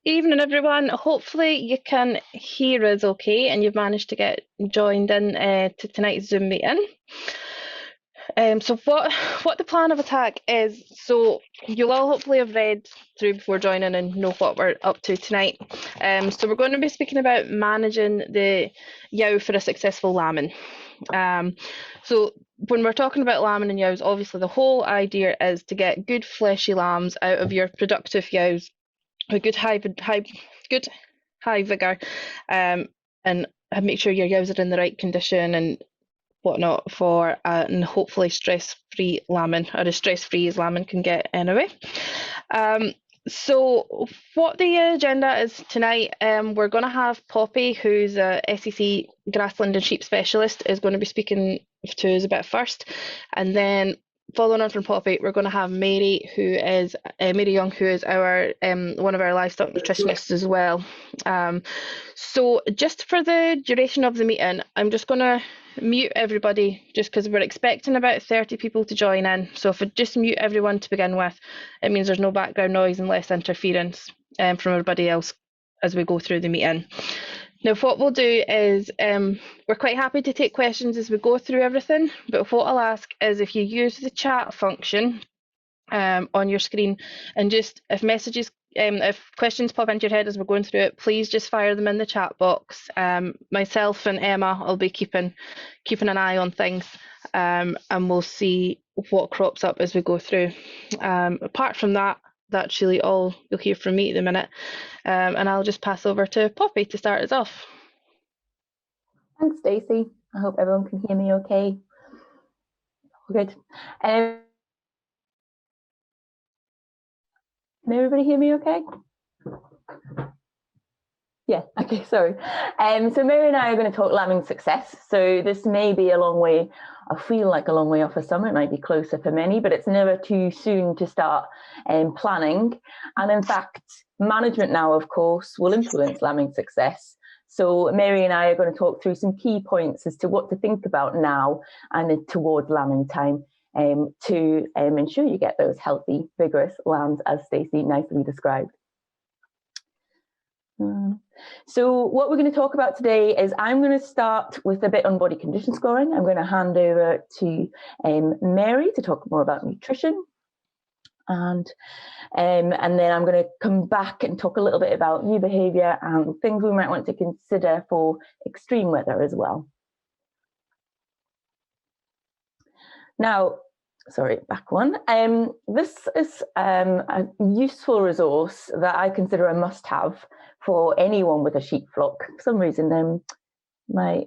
Evening, everyone. Hopefully you can hear us okay and you've managed to get joined in to tonight's Zoom meeting. So what the plan of attack is, so you'll all hopefully have read through before joining and know what we're up to tonight. So we're going to be speaking about managing the yow for a successful lambing. So when we're talking about lambing and yows, obviously the whole idea is to get good fleshy lambs out of your productive yows with good high vigor, and make sure your yows are in the right condition and whatnot for and hopefully stress-free lambing, or as stress-free as lambing can get anyway. So what the agenda is tonight, we're going to have Poppy, who's a SEC grassland and sheep specialist, is going to be speaking to us a bit first, and then following on from Poppy, we're going to have Mary, who is Mary Young, who is our one of our livestock nutritionists as well. So just for the duration of the meeting, I'm just going to mute everybody just because we're expecting about 30 people to join in. So if I just mute everyone to begin with, it means there's no background noise and less interference from everybody else as we go through the meeting. Now, what we'll do is we're quite happy to take questions as we go through everything, but what I'll ask is if you use the chat function on your screen, and just if questions pop into your head as we're going through it, please just fire them in the chat box. Myself and Emma will be keeping an eye on things, and we'll see what crops up as we go through. Apart from that, that's really all you'll hear from me at the minute, and I'll just pass over to Poppy to start us off. Thanks, Stacey. I hope everyone can hear me okay. Good. Can everybody hear me okay? Yeah, okay, sorry. So Mary and I are going to talk lambing success. So this may be a long way, I feel like a long way off for some, it might be closer for many, but it's never too soon to start planning. And in fact, management now, of course, will influence lambing success. So Mary and I are going to talk through some key points as to what to think about now and towards lambing time to ensure you get those healthy, vigorous lambs, as Stacey nicely described. So what we're going to talk about today is I'm going to start with a bit on body condition scoring. I'm going to hand over to Mary to talk more about nutrition. And then I'm going to come back and talk a little bit about new behaviour and things we might want to consider for extreme weather as well. Now, sorry, back one. This is a useful resource that I consider a must-have for anyone with a sheep flock. For some reason, my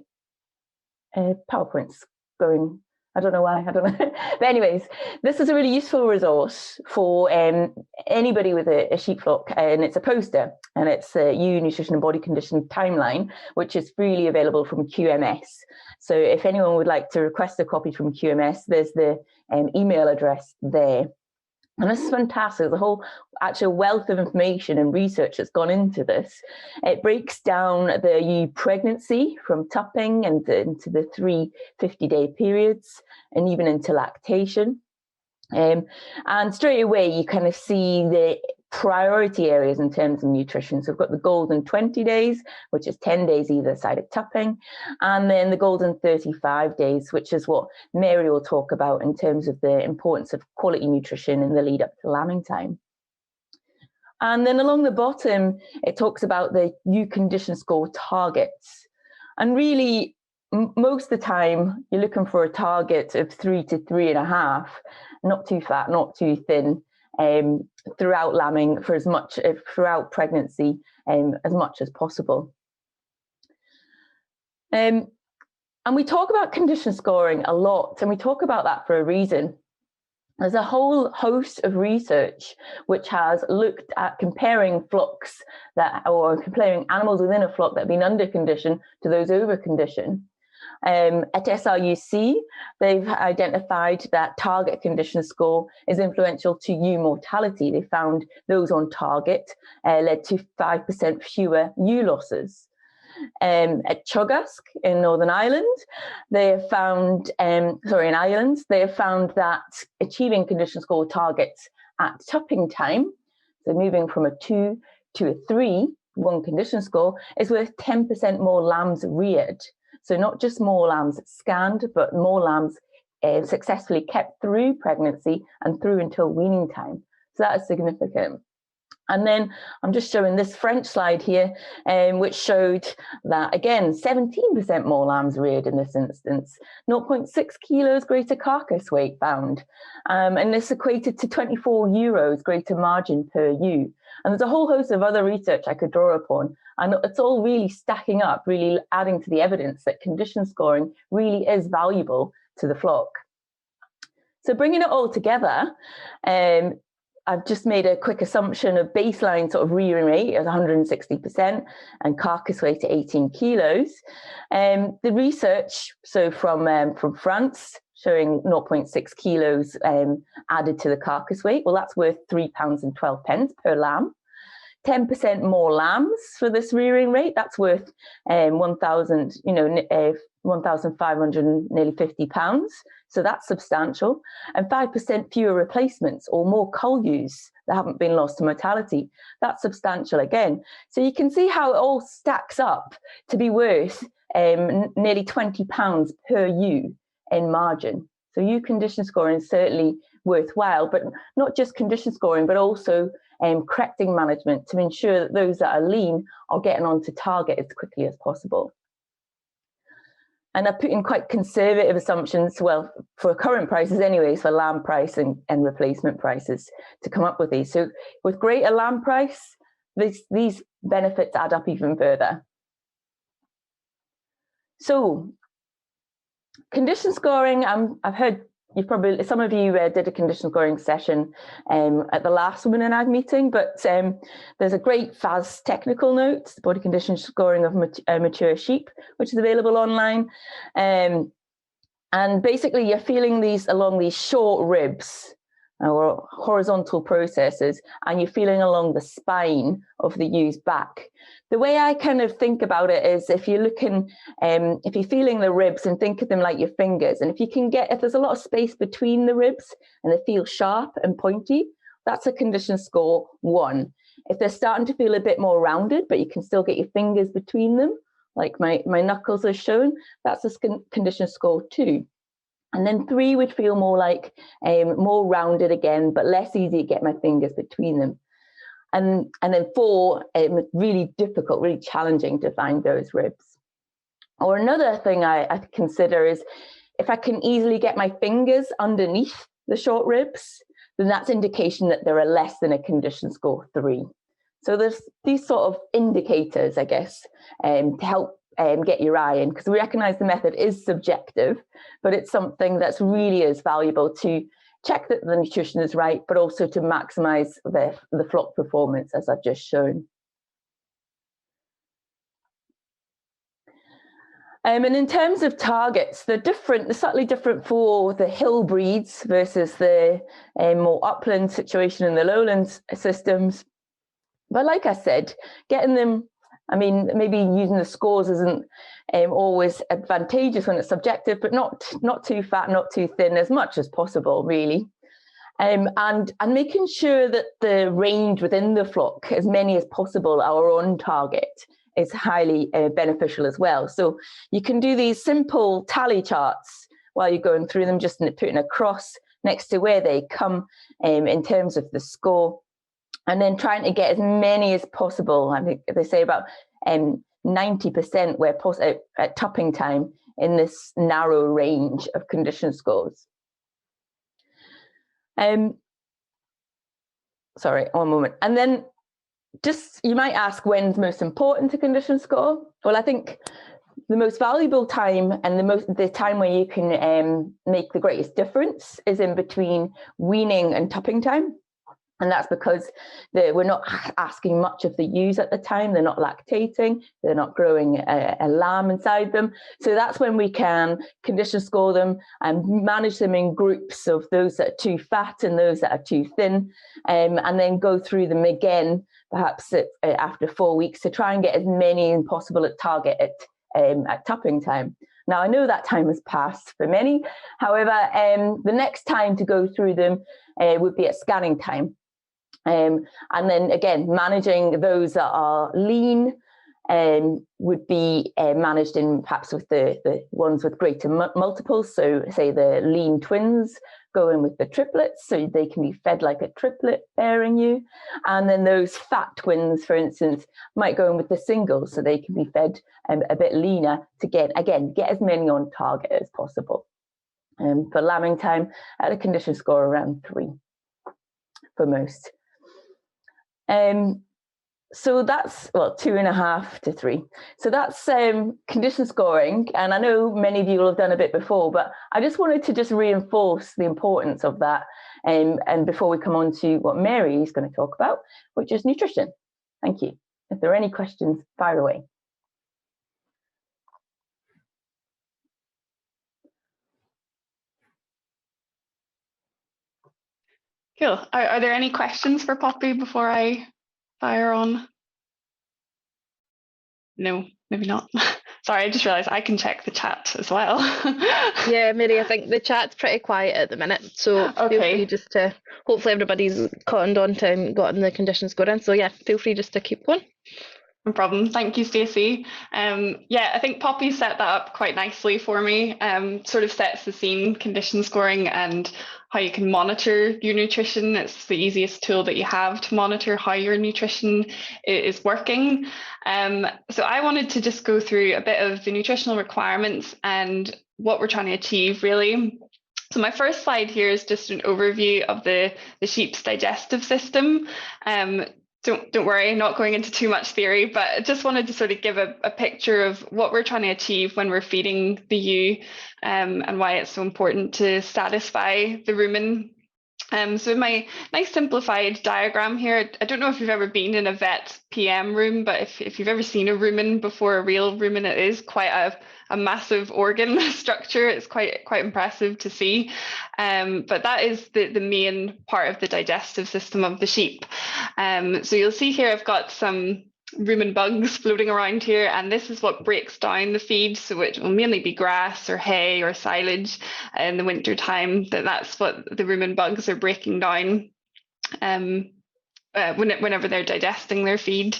PowerPoint's going, I don't know why, I don't know. But anyways, this is a really useful resource for anybody with a sheep flock, and it's a poster, and it's a ewe nutrition and body condition timeline, which is freely available from QMS. So if anyone would like to request a copy from QMS, there's the email address there. And this is fantastic. There's a whole actual wealth of information and research that's gone into this. It breaks down the ewe pregnancy from tupping and into the 3 50-day periods and even into lactation. And straight away, you kind of see the priority areas in terms of nutrition. So we've got the golden 20 days, which is 10 days either side of tupping, and then the golden 35 days, which is what Mary will talk about in terms of the importance of quality nutrition in the lead up to lambing time. And then along the bottom, it talks about the ewe condition score targets. And really, most of the time, you're looking for a target of 3 to 3.5, not too fat, not too thin, throughout lambing for as much, throughout pregnancy, as much as possible. And we talk about condition scoring a lot, and we talk about that for a reason. There's a whole host of research which has looked at comparing flocks or comparing animals within a flock that have been under condition to those over condition. At SRUC, they've identified that target condition score is influential to ewe mortality. They found those on target led to 5% fewer ewe losses. At Chugask in Northern Ireland, they have found, in Ireland, they have found that achieving condition score targets at tupping time, so moving from a 2 to a 3, 1 condition score, is worth 10% more lambs reared. So not just more lambs scanned, but more lambs successfully kept through pregnancy and through until weaning time. So that is significant. And then I'm just showing this French slide here, which showed that, again, 17% more lambs reared in this instance, 0.6 kilos greater carcass weight found. And this equated to 24 euros greater margin per ewe. And there's a whole host of other research I could draw upon. And it's all really stacking up, really adding to the evidence that condition scoring really is valuable to the flock. So bringing it all together, I've just made a quick assumption of baseline sort of rearing rate as 160% and carcass weight at 18 kilos. The research, so from France, showing 0.6 kilos added to the carcass weight, well, that's worth £3.12 per lamb. 10% more lambs for this rearing rate, that's worth 1,550 pounds. So that's substantial. And 5% fewer replacements or more cull ewes that haven't been lost to mortality. That's substantial again. So you can see how it all stacks up to be worth nearly £20 per ewe in margin. So ewe condition scoring is certainly worthwhile, but not just condition scoring, but also correcting management to ensure that those that are lean are getting onto target as quickly as possible. And I put in quite conservative assumptions, well, for current prices anyways, for lamb price and replacement prices to come up with these. So with greater lamb price, these benefits add up even further. So condition scoring, I've heard some of you did a condition scoring session at the last Women in Ag meeting, but there's a great FAS technical note, the body condition scoring of mature sheep, which is available online. And basically you're feeling these along these short ribs or horizontal processes, and you're feeling along the spine of the ewe's back. The way I kind of think about it is if you're looking, if you're feeling the ribs and think of them like your fingers, and if there's a lot of space between the ribs and they feel sharp and pointy, that's a condition score 1. If they're starting to feel a bit more rounded, but you can still get your fingers between them, like my knuckles are shown, that's a condition score 2. And then 3 would feel more like more rounded again, but less easy to get my fingers between them. And then 4, really difficult, really challenging to find those ribs. Or another thing I consider is if I can easily get my fingers underneath the short ribs, then that's indication that there are less than a condition score 3. So there's these sort of indicators, I guess, to help get your eye in, because we recognise the method is subjective, but it's something that's really is valuable to check that the nutrition is right, but also to maximise the flock performance, as I've just shown. And in terms of targets, they're slightly different for the hill breeds versus the more upland situation in the lowlands systems. But like I said, getting them, I mean, maybe using the scores isn't always advantageous when it's subjective, but not too fat, not too thin, as much as possible, really. And making sure that the range within the flock, as many as possible, are on target is highly beneficial as well. So you can do these simple tally charts while you're going through them, just putting a cross next to where they come in terms of the score, and then trying to get as many as possible. I think they say about 90% where possible at topping time in this narrow range of condition scores. Sorry, one moment. And then just, you might ask, when's most important to condition score? Well, I think the most valuable time and the time where you can make the greatest difference is in between weaning and topping time. And that's because we're not asking much of the ewes at the time. They're not lactating. They're not growing a lamb inside them. So that's when we can condition score them and manage them in groups of those that are too fat and those that are too thin, and then go through them again, perhaps after 4 weeks, to try and get as many as possible at target at topping time. Now, I know that time has passed for many. However, the next time to go through them would be at scanning time. And then again, managing those that are lean would be managed in perhaps with the ones with greater multiples. So say the lean twins go in with the triplets, so they can be fed like a triplet bearing you. And then those fat twins, for instance, might go in with the singles, so they can be fed a bit leaner to get as many on target as possible. For lambing time, at a condition score around 3 for most. So that's, well, 2.5 to 3. So that's condition scoring. And I know many of you will have done a bit before, but I just wanted to just reinforce the importance of that. And before we come on to what Mary is going to talk about, which is nutrition. Thank you. If there are any questions, fire away. Cool. Are there any questions for Poppy before I fire on? No, maybe not. Sorry, I just realised I can check the chat as well. Yeah, Mary, I think the chat's pretty quiet at the minute, so feel free just to, hopefully everybody's cottoned on to and gotten the condition scoring, so yeah, feel free just to keep going. No problem. Thank you, Stacey. Yeah, I think Poppy set that up quite nicely for me. Sort of sets the scene, condition scoring, and how you can monitor your nutrition. It's the easiest tool that you have to monitor how your nutrition is working. So I wanted to just go through a bit of the nutritional requirements and what we're trying to achieve, really. So my first slide here is just an overview of the sheep's digestive system. Don't worry, not going into too much theory, but I just wanted to sort of give a picture of what we're trying to achieve when we're feeding the ewe, and why it's so important to satisfy the rumen. So in my nice simplified diagram here, I don't know if you've ever been in a vet PM room, but if you've ever seen a rumen before, a real rumen, it is quite a massive organ structure. It's quite impressive to see. But that is the main part of the digestive system of the sheep. So you'll see here I've got some rumen bugs floating around here, and this is what breaks down the feed. So it will mainly be grass or hay or silage in the winter time. That's what the rumen bugs are breaking down whenever they're digesting their feed.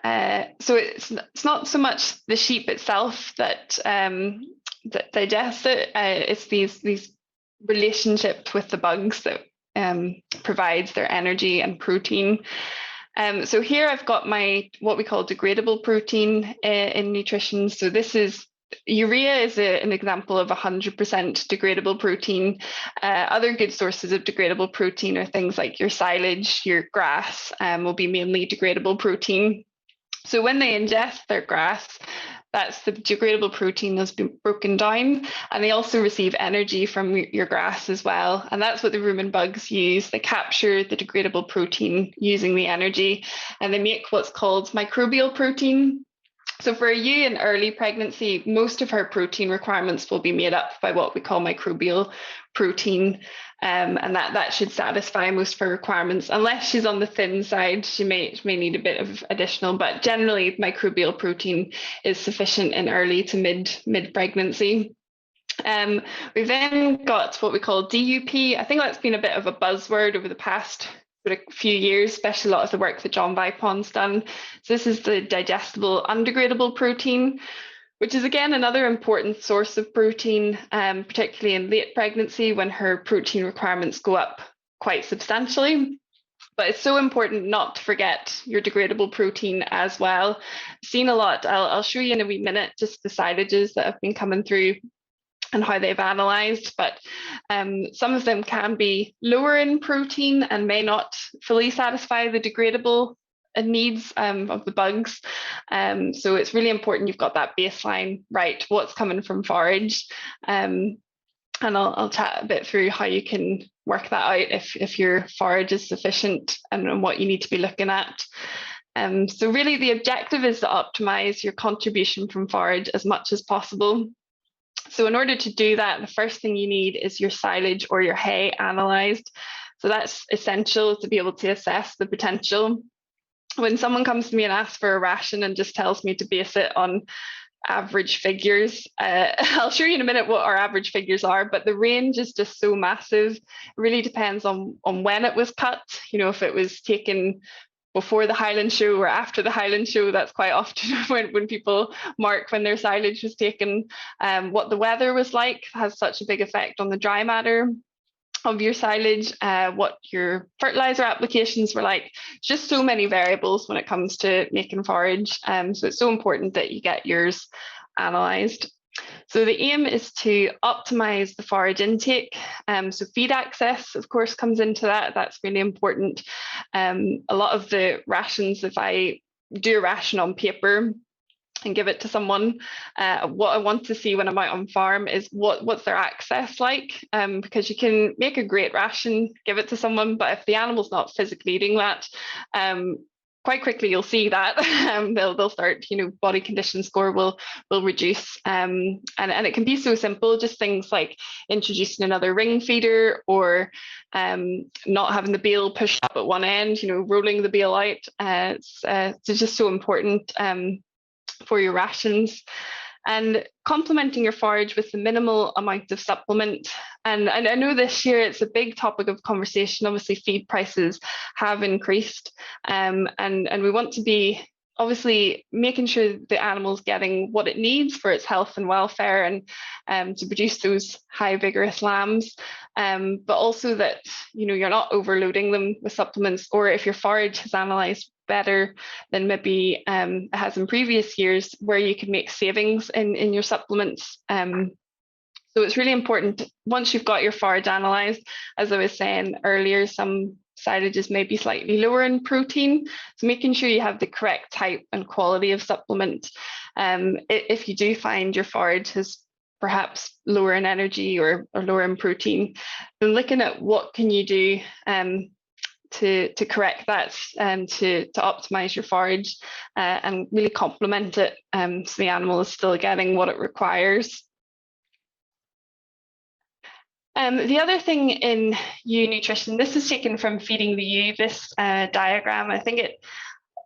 So it's not so much the sheep itself that digest it. It's these relationships with the bugs that provides their energy and protein. So here I've got my what we call degradable protein in nutrition. So this is urea is an example of 100% degradable protein. Other good sources of degradable protein are things like your silage, your grass will be mainly degradable protein. So when they ingest their grass, that's the degradable protein that's been broken down, and they also receive energy from your grass as well. And that's what the rumen bugs use. They capture the degradable protein using the energy, and they make what's called microbial protein. So for a ewe in early pregnancy, most of her protein requirements will be made up by what we call microbial protein. And that should satisfy most of her requirements. Unless she's on the thin side, she may need a bit of additional, but generally microbial protein is sufficient in early to mid pregnancy. We've then got what we call DUP. I think that's been a bit of a buzzword over the past few years, especially a lot of the work that John Vipon's done. So this is the digestible undegradable protein, which is again another important source of protein, particularly in late pregnancy when her protein requirements go up quite substantially. But it's so important not to forget your degradable protein as well. I've seen a lot, I'll show you in a wee minute, just the silages that have been coming through and how they've analysed, but some of them can be lower in protein and may not fully satisfy the degradable needs of the bugs. So it's really important you've got that baseline right, what's coming from forage. And I'll chat a bit through how you can work that out if your forage is sufficient and what you need to be looking at. So really the objective is to optimise your contribution from forage as much as possible. So in order to do that, the first thing you need is your silage or your hay analysed. So that's essential to be able to assess the potential. When someone comes to me and asks for a ration and just tells me to base it on average figures. I'll show you in a minute what our average figures are, but the range is just so massive. It really depends on when it was cut. You know, if it was taken before the Highland show or after the Highland show, that's quite often when people mark when their silage was taken. What the weather was like has such a big effect on the dry matter of your silage, what your fertilizer applications were like. Just so many variables when it comes to making forage. So it's so important that you get yours analysed. So the aim is to optimize the forage intake. So feed access, of course, comes into that. That's really important. A lot of the rations, if I do a ration on paper and give it to someone, what I want to see when I'm out on farm is what's their access like, because you can make a great ration, give it to someone, but if the animal's not physically eating that, quite quickly you'll see that they'll start, you know, body condition score will reduce, and it can be so simple, just things like introducing another ring feeder, or not having the bale pushed up at one end, you know, rolling the bale out. It's just so important for your rations. And complementing your forage with the minimal amount of supplement. And I know this year it's a big topic of conversation. Obviously, feed prices have increased, and we want to be obviously making sure the animal's getting what it needs for its health and welfare, and to produce those high vigorous lambs, but also that, you know, you're not overloading them with supplements, or if your forage has analysed better than maybe it has in previous years, where you can make savings in your supplements. So it's really important, once you've got your forage analysed, as I was saying earlier, some silages may be slightly lower in protein, so making sure you have the correct type and quality of supplement. If you do find your forage has perhaps lower in energy or lower in protein, then looking at what can you do to correct that, and to optimize your forage, and really complement it, so the animal is still getting what it requires. The other thing in ewe nutrition, this is taken from Feeding the Ewe, this diagram, I think it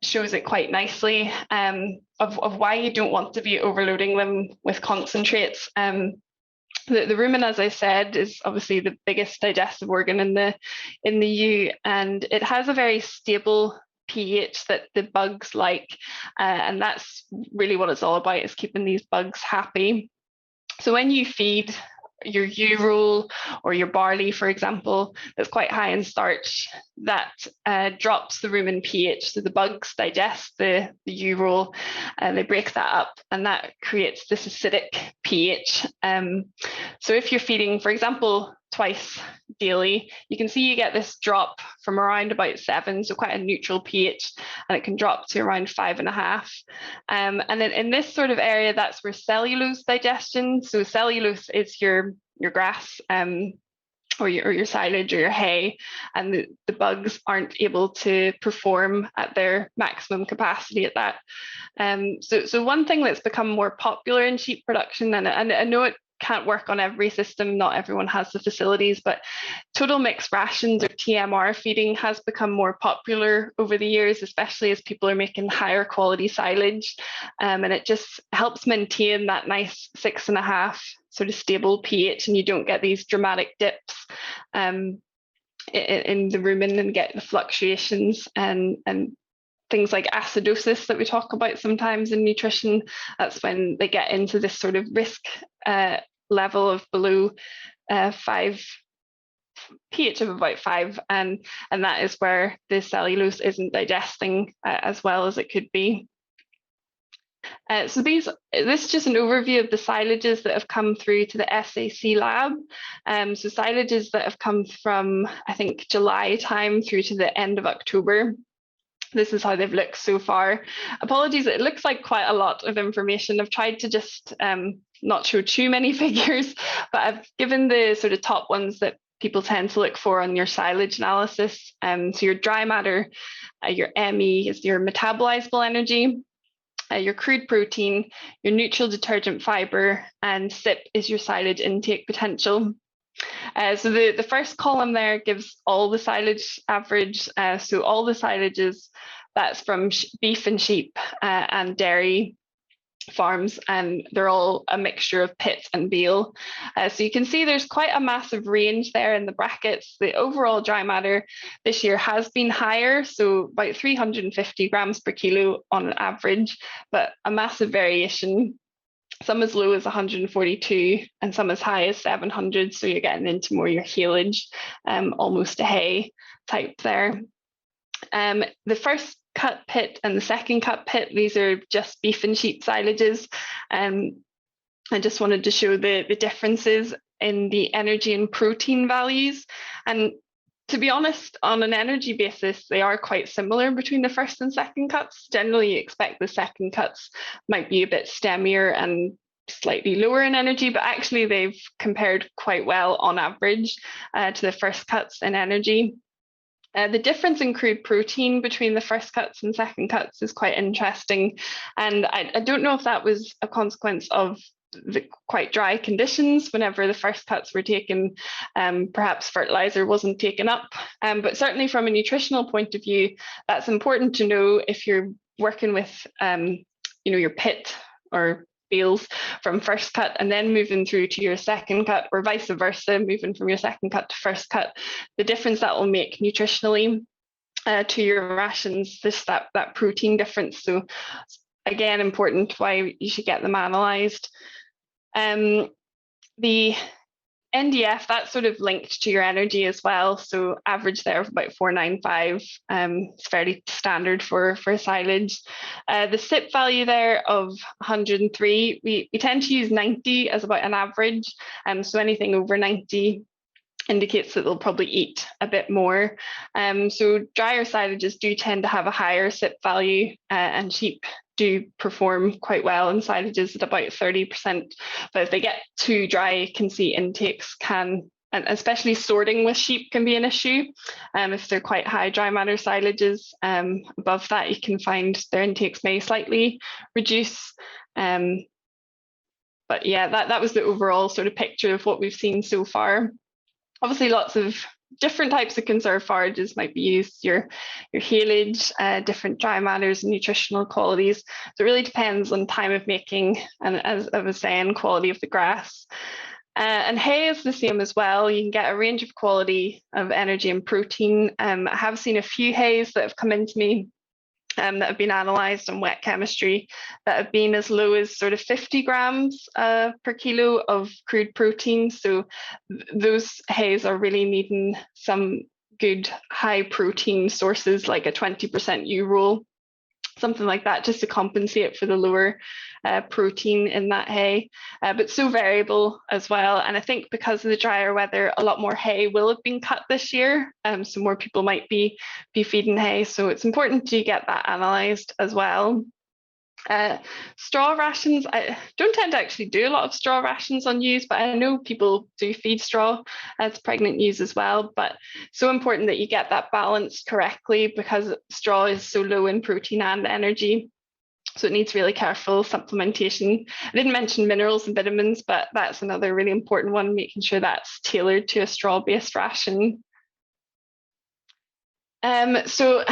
shows it quite nicely, of why you don't want to be overloading them with concentrates. The rumen, as I said, is obviously the biggest digestive organ in the ewe, and it has a very stable pH that the bugs like, and that's really what it's all about, is keeping these bugs happy. So when you feed your ewe roll or your barley, for example, that's quite high in starch, that drops the rumen pH. So the bugs digest the ewe roll, and they break that up, and that creates this acidic pH. So if you're feeding, for example, twice daily, you can see you get this drop from around about 7, so quite a neutral pH, and it can drop to around 5.5. And then in this sort of area, that's where cellulose digestion, so cellulose is your grass, or your silage or your hay, and the bugs aren't able to perform at their maximum capacity at that. So one thing that's become more popular in sheep production, and I know it can't work on every system, not everyone has the facilities, but total mixed rations or TMR feeding has become more popular over the years, especially as people are making higher quality silage, and it just helps maintain that nice 6.5 sort of stable pH, and you don't get these dramatic dips in the rumen and get the fluctuations and things like acidosis that we talk about sometimes in nutrition. That's when they get into this sort of risk level of below 5, pH of about 5, and that is where the cellulose isn't digesting as well as it could be. So this is just an overview of the silages that have come through to the SAC lab. So silages that have come from, I think, July time through to the end of October. This is how they've looked so far. Apologies, it looks like quite a lot of information. I've tried to just not show too many figures, but I've given the sort of top ones that people tend to look for on your silage analysis. So your dry matter, your ME is your metabolizable energy, your crude protein, your neutral detergent fiber, and SIP is your silage intake potential. So the first column there gives all the silage average. So all the silages, that's from beef and sheep and dairy. farms, and they're all a mixture of pit and bale. So you can see there's quite a massive range there in the brackets. The overall dry matter this year has been higher, so about 350 grams per kilo on average, but a massive variation. Some as low as 142 and some as high as 700. So you're getting into more your haylage, almost a hay type there. The first cut pit and the second cut pit, these are just beef and sheep silages. I just wanted to show the differences in the energy and protein values. And to be honest, on an energy basis, they are quite similar between the first and second cuts. Generally, you expect the second cuts might be a bit stemmier and slightly lower in energy, but actually they've compared quite well on average to the first cuts in energy. The difference in crude protein between the first cuts and second cuts is quite interesting. And I don't know if that was a consequence of the quite dry conditions whenever the first cuts were taken. Perhaps fertilizer wasn't taken up, but certainly from a nutritional point of view, that's important to know if you're working with your pit or bales from first cut and then moving through to your second cut, or vice versa, moving from your second cut to first cut, the difference that will make nutritionally to your rations, that protein difference. So again, important why you should get them analysed. The NDF, that's sort of linked to your energy as well. So average there of about 495. It's fairly standard for silage. The SIP value there of 103, we tend to use 90 as about an average. So anything over 90 indicates that they'll probably eat a bit more. So drier silages do tend to have a higher SIP value, and sheep do perform quite well in silages at about 30%. But if they get too dry, you can see intakes can, and especially sorting with sheep can be an issue. If they're quite high dry matter silages, above that, you can find their intakes may slightly reduce. But yeah, that was the overall sort of picture of what we've seen so far. Obviously, lots of different types of conserved forages might be used, your haylage, different dry matters and nutritional qualities. So it really depends on time of making and, as I was saying, quality of the grass. And hay is the same as well. You can get a range of quality of energy and protein. I have seen a few hays that have come into me that have been analysed on wet chemistry that have been as low as sort of 50 grams per kilo of crude protein. So those hays are really needing some good high protein sources like a 20% U roll, something like that, just to compensate for the lower protein in that hay. But so variable as well. And I think because of the drier weather, a lot more hay will have been cut this year. So more people might be feeding hay. So it's important to get that analysed as well. Straw rations, I don't tend to actually do a lot of straw rations on ewes, but I know people do feed straw to pregnant ewes as well. But so important that you get that balanced correctly, because straw is so low in protein and energy. So it needs really careful supplementation. I didn't mention minerals and vitamins, but that's another really important one, making sure that's tailored to a straw-based ration. So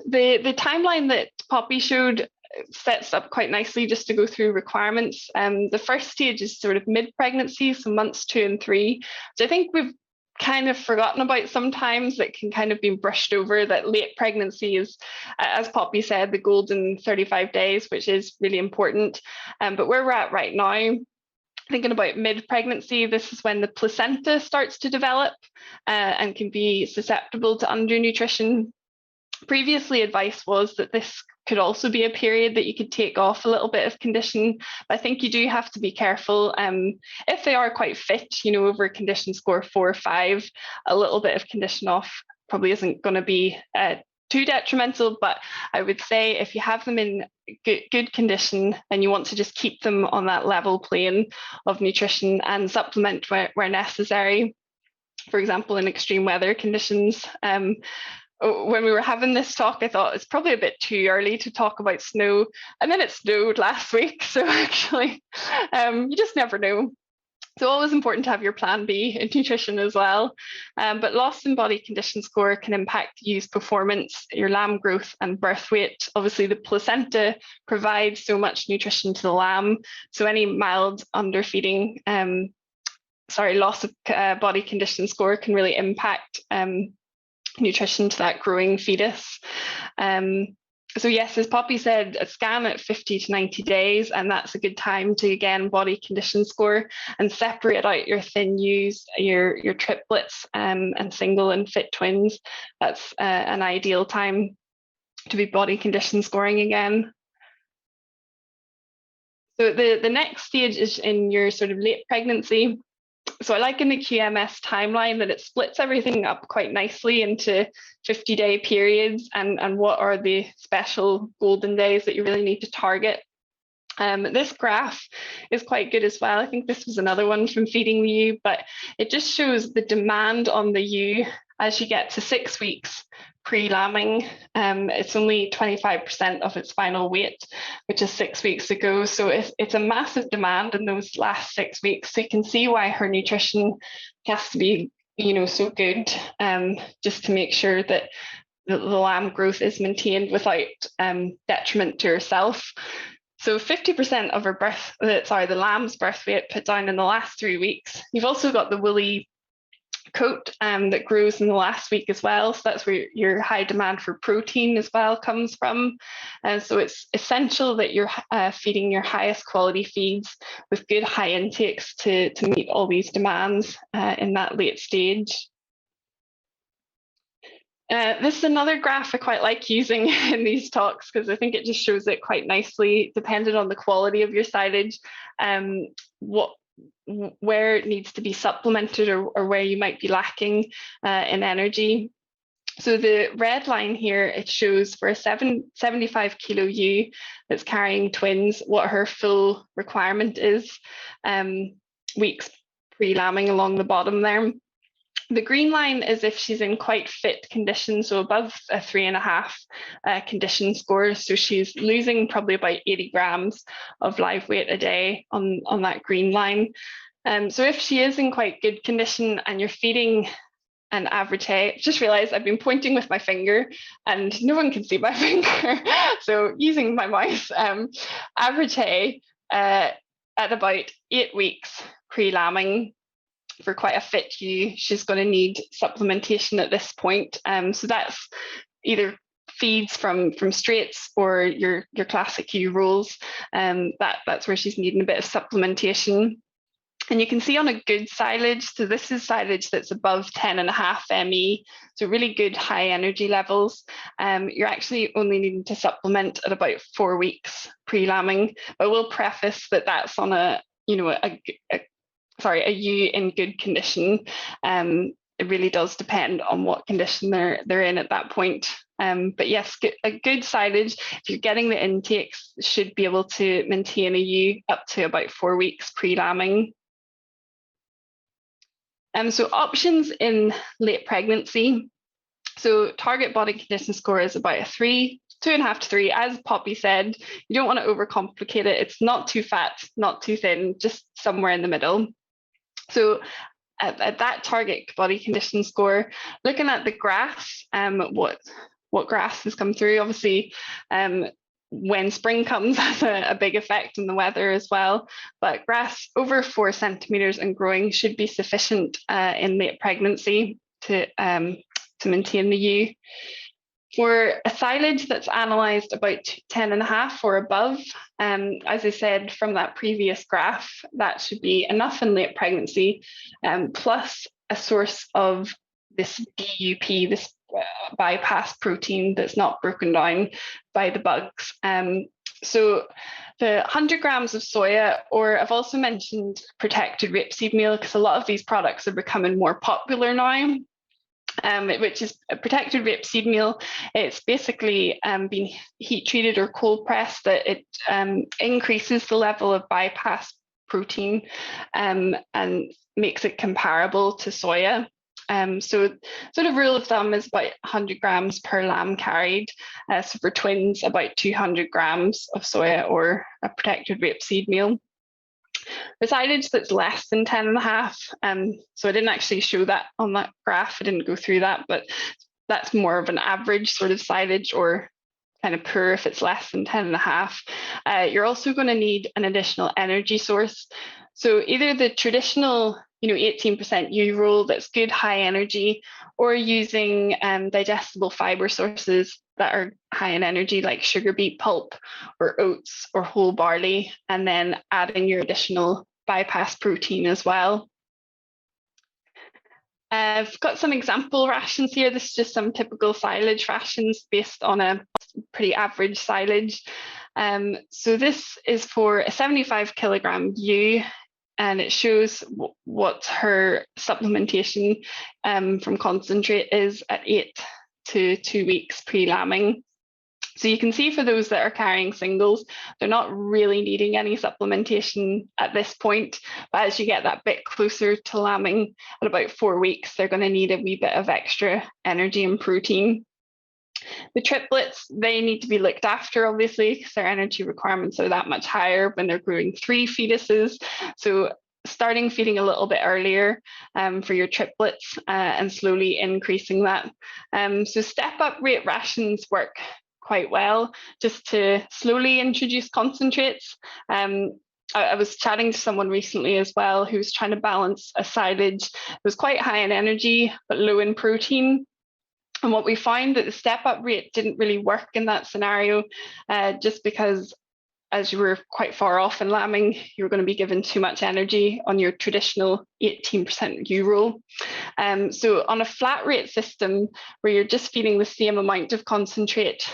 the timeline that Poppy showed sets up quite nicely just to go through requirements. The first stage is sort of mid-pregnancy, so months 2 and 3. So I think we've kind of forgotten about sometimes, that can kind of be brushed over, that late pregnancy is, as Poppy said, the golden 35 days, which is really important. But where we're at right now, thinking about mid-pregnancy, this is when the placenta starts to develop and can be susceptible to undernutrition. Previously, advice was that this could also be a period that you could take off a little bit of condition. But I think you do have to be careful. If they are quite fit, over condition score 4 or 5, a little bit of condition off probably isn't going to be too detrimental. But I would say if you have them in good condition and you want to just keep them on that level plane of nutrition and supplement where necessary, for example, in extreme weather conditions. When we were having this talk, I thought it's probably a bit too early to talk about snow. And then it snowed last week. So actually, you just never know. So always important to have your plan B in nutrition as well. But loss in body condition score can impact ewe's performance, your lamb growth and birth weight. Obviously the placenta provides so much nutrition to the lamb. So any mild underfeeding, loss of body condition score can really impact nutrition to that growing fetus. So yes, as Poppy said, a scan at 50 to 90 days, and that's a good time to, again, body condition score and separate out your thin ewes, your triplets and single and fit twins. That's an ideal time to be body condition scoring again. So the next stage is in your sort of late pregnancy. So I like in the QMS timeline that it splits everything up quite nicely into 50-day periods and what are the special golden days that you really need to target. This graph is quite good as well. I think this was another one from Feeding the Ewe, but it just shows the demand on the ewe as you get to 6 weeks pre-lambing. It's only 25% of its final weight, which is 6 weeks ago. So it's a massive demand in those last 6 weeks. So you can see why her nutrition has to be, so good, just to make sure that the lamb growth is maintained without detriment to herself. So 50% of the lamb's birth weight put down in the last 3 weeks. You've also got the woolly coat that grows in the last week as well. So that's where your high demand for protein as well comes from. And so it's essential that you're feeding your highest quality feeds with good high intakes to meet all these demands in that late stage. This is another graph I quite like using in these talks because I think it just shows it quite nicely, depending on the quality of your silage, where it needs to be supplemented or where you might be lacking in energy. So the red line here, it shows for a 75 kilo ewe that's carrying twins, what her full requirement is, weeks pre-lambing along the bottom there. The green line is if she's in quite fit condition, so above a 3.5 condition score. So she's losing probably about 80 grams of live weight a day on that green line. So if she is in quite good condition and you're feeding an average hay, just realized I've been pointing with my finger and no one can see my finger. So using my mouse, average hay at about 8 weeks pre-lambing, for quite a fit ewe, she's going to need supplementation at this point. So that's either feeds from straights or your classic ewe rolls. That's where she's needing a bit of supplementation. And you can see on a good silage, so this is silage that's above 10.5 ME, so really good high energy levels. You're actually only needing to supplement at about 4 weeks pre-lambing. But we'll preface that that's on a ewe in good condition. It really does depend on what condition they're in at that point. But yes, a good silage, if you're getting the intakes, should be able to maintain a ewe up to about 4 weeks pre-lambing. So options in late pregnancy. So target body condition score is about a 3, 2.5 to 3. As Poppy said, you don't want to overcomplicate it. It's not too fat, not too thin, just somewhere in the middle. So at that target body condition score, looking at the grass, what grass has come through, obviously when spring comes has a big effect on the weather as well, but grass over 4 centimeters and growing should be sufficient in late pregnancy to maintain the ewe. For a silage that's analysed about 10.5 or above, as I said from that previous graph, that should be enough in late pregnancy, plus a source of this DUP, this bypass protein that's not broken down by the bugs. So the 100 grams of soya, or I've also mentioned protected rapeseed meal because a lot of these products are becoming more popular now. Which is a protected rapeseed meal. It's basically been heat treated or cold pressed, that it increases the level of bypass protein and makes it comparable to soya. So sort of rule of thumb is about 100 grams per lamb carried. So for twins, about 200 grams of soya or a protected rapeseed meal. The silage that's less than 10.5, so I didn't actually show that on that graph, I didn't go through that, but that's more of an average sort of silage, or kind of poor if it's less than 10.5. You're also going to need an additional energy source. So either the traditional 18% U roll that's good high energy, or using digestible fiber sources that are high in energy, like sugar beet pulp or oats or whole barley, and then adding your additional bypass protein as well. I've got some example rations here. This is just some typical silage rations based on a pretty average silage. So this is for a 75 kilogram ewe, and it shows what her supplementation from concentrate is at 8 to 2 weeks pre-lambing. So you can see for those that are carrying singles, they're not really needing any supplementation at this point, but as you get that bit closer to lambing at about 4 weeks, they're going to need a wee bit of extra energy and protein. The triplets, they need to be looked after, obviously, because their energy requirements are that much higher when they're growing 3 fetuses. So starting feeding a little bit earlier for your triplets and slowly increasing that. So step-up rate rations work quite well, just to slowly introduce concentrates. I was chatting to someone recently as well who was trying to balance a silage that was quite high in energy but low in protein. And what we found that the step-up rate didn't really work in that scenario, just because as you were quite far off in lambing, you're going to be given too much energy on your traditional 18% U roll. So on a flat rate system where you're just feeding the same amount of concentrate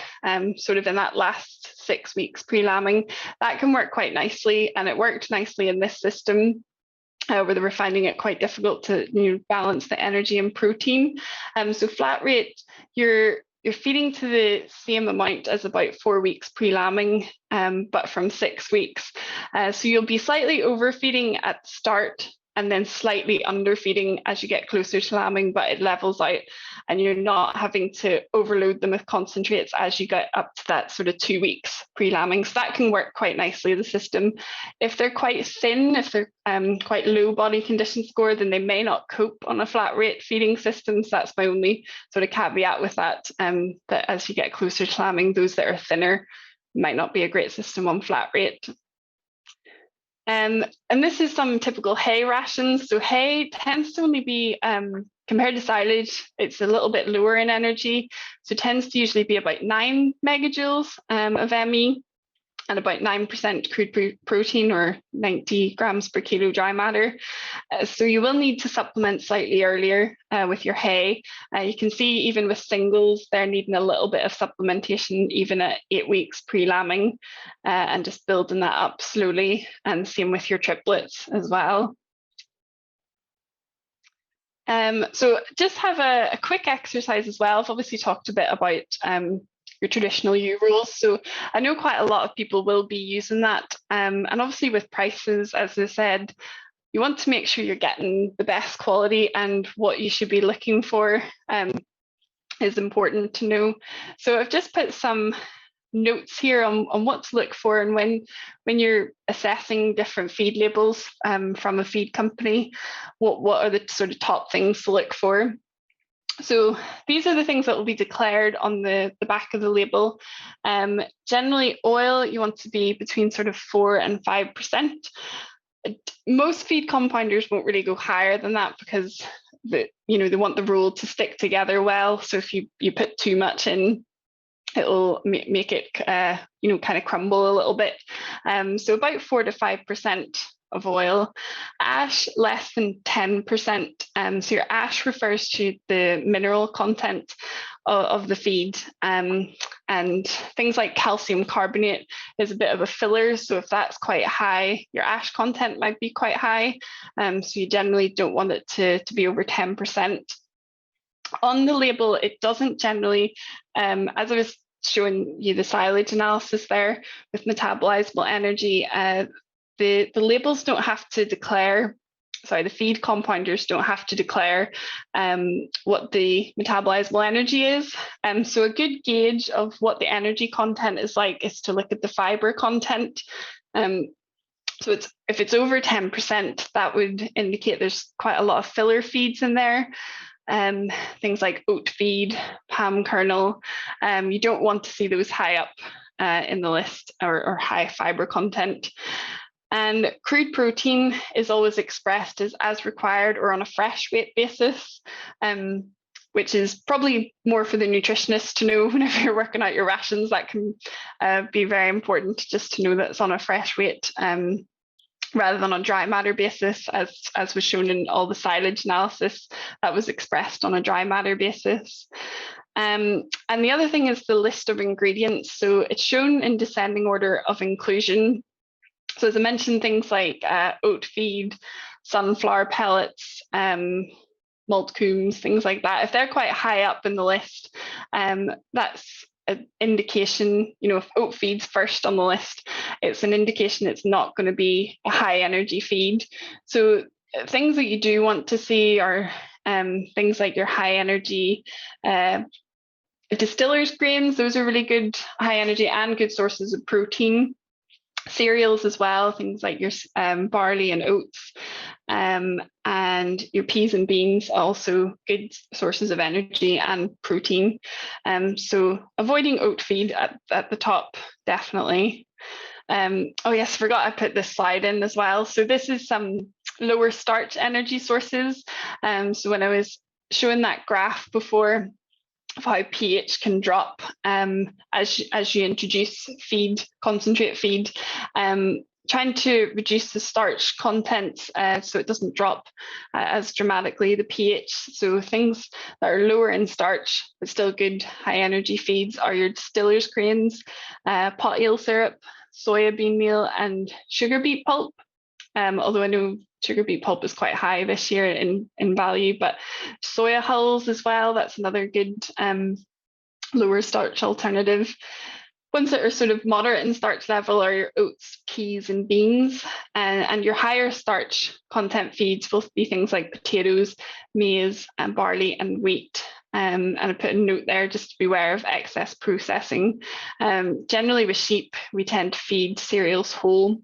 sort of in that last 6 weeks pre-lambing, that can work quite nicely, and it worked nicely in this system. Where they were finding it quite difficult to balance the energy and protein. So flat rate, you're feeding to the same amount as about 4 weeks pre-lambing, but from 6 weeks. So you'll be slightly overfeeding at the start and then slightly underfeeding as you get closer to lambing, but it levels out and you're not having to overload them with concentrates as you get up to that sort of 2 weeks pre-lambing. So that can work quite nicely, the system. If they're quite thin, if they're quite low body condition score, then they may not cope on a flat rate feeding system. So that's my only sort of caveat with that, that as you get closer to lambing, those that are thinner might not be a great system on flat rate. And this is some typical hay rations. So hay tends to only be, compared to silage, it's a little bit lower in energy. So it tends to usually be about 9 megajoules of ME and about 9% crude protein, or 90 grams per kilo dry matter. So you will need to supplement slightly earlier with your hay. You can see even with singles, they're needing a little bit of supplementation even at 8 weeks pre-lambing, and just building that up slowly, and same with your triplets as well. So just have a quick exercise as well. I've obviously talked a bit about your traditional U rolls. So I know quite a lot of people will be using that. And obviously with prices, as I said, you want to make sure you're getting the best quality, and what you should be looking for is important to know. So I've just put some notes here on what to look for, and when you're assessing different feed labels from a feed company, what are the sort of top things to look for. So these are the things that will be declared on the back of the label. Generally, oil, you want to be between sort of 4 and 5%. Most feed compounders won't really go higher than that, because they want the roll to stick together well. So if you put too much in, it'll make it kind of crumble a little bit. So about 4 to 5% of oil. Ash, less than 10%. So your ash refers to the mineral content of the feed, and things like calcium carbonate is a bit of a filler. So if that's quite high, your ash content might be quite high. So you generally don't want it to be over 10%. On the label, it doesn't generally, as I was showing you the silage analysis there with metabolizable energy, the labels don't have to declare, the feed compounders don't have to declare what the metabolizable energy is. So a good gauge of what the energy content is like is to look at the fiber content. So if it's over 10%, that would indicate there's quite a lot of filler feeds in there. Things like oat feed, palm kernel. You don't want to see those high up in the list, or high fiber content. And crude protein is always expressed as required or on a fresh weight basis, which is probably more for the nutritionist to know whenever you're working out your rations. That can be very important, just to know that it's on a fresh weight rather than on dry matter basis, as was shown in all the silage analysis. That was expressed on a dry matter basis. And the other thing is the list of ingredients. So it's shown in descending order of inclusion. So as I mentioned, things like oat feed, sunflower pellets, malt combs, things like that, if they're quite high up in the list, that's an indication, if oat feed's first on the list, it's an indication it's not going to be a high energy feed. So things that you do want to see are things like your high energy distillers grains. Those are really good high energy and good sources of protein. Cereals as well, things like your barley and oats, and your peas and beans, also good sources of energy and protein. So avoiding oat feed at the top, definitely. Oh yes, I forgot I put this slide in as well. So this is some lower starch energy sources. So when I was showing that graph before of how pH can drop as you introduce feed, concentrate feed, trying to reduce the starch content so it doesn't drop as dramatically, the pH. So things that are lower in starch but still good high energy feeds are your distillers grains, pot ale syrup, soybean meal, and sugar beet pulp. Although I know sugar beet pulp is quite high this year in value, but soya hulls as well, that's another good lower starch alternative. Ones that are sort of moderate in starch level are your oats, peas, and beans. And your higher starch content feeds will be things like potatoes, maize, and barley, and wheat. And I put a note there just to beware of excess processing. Generally with sheep, we tend to feed cereals whole,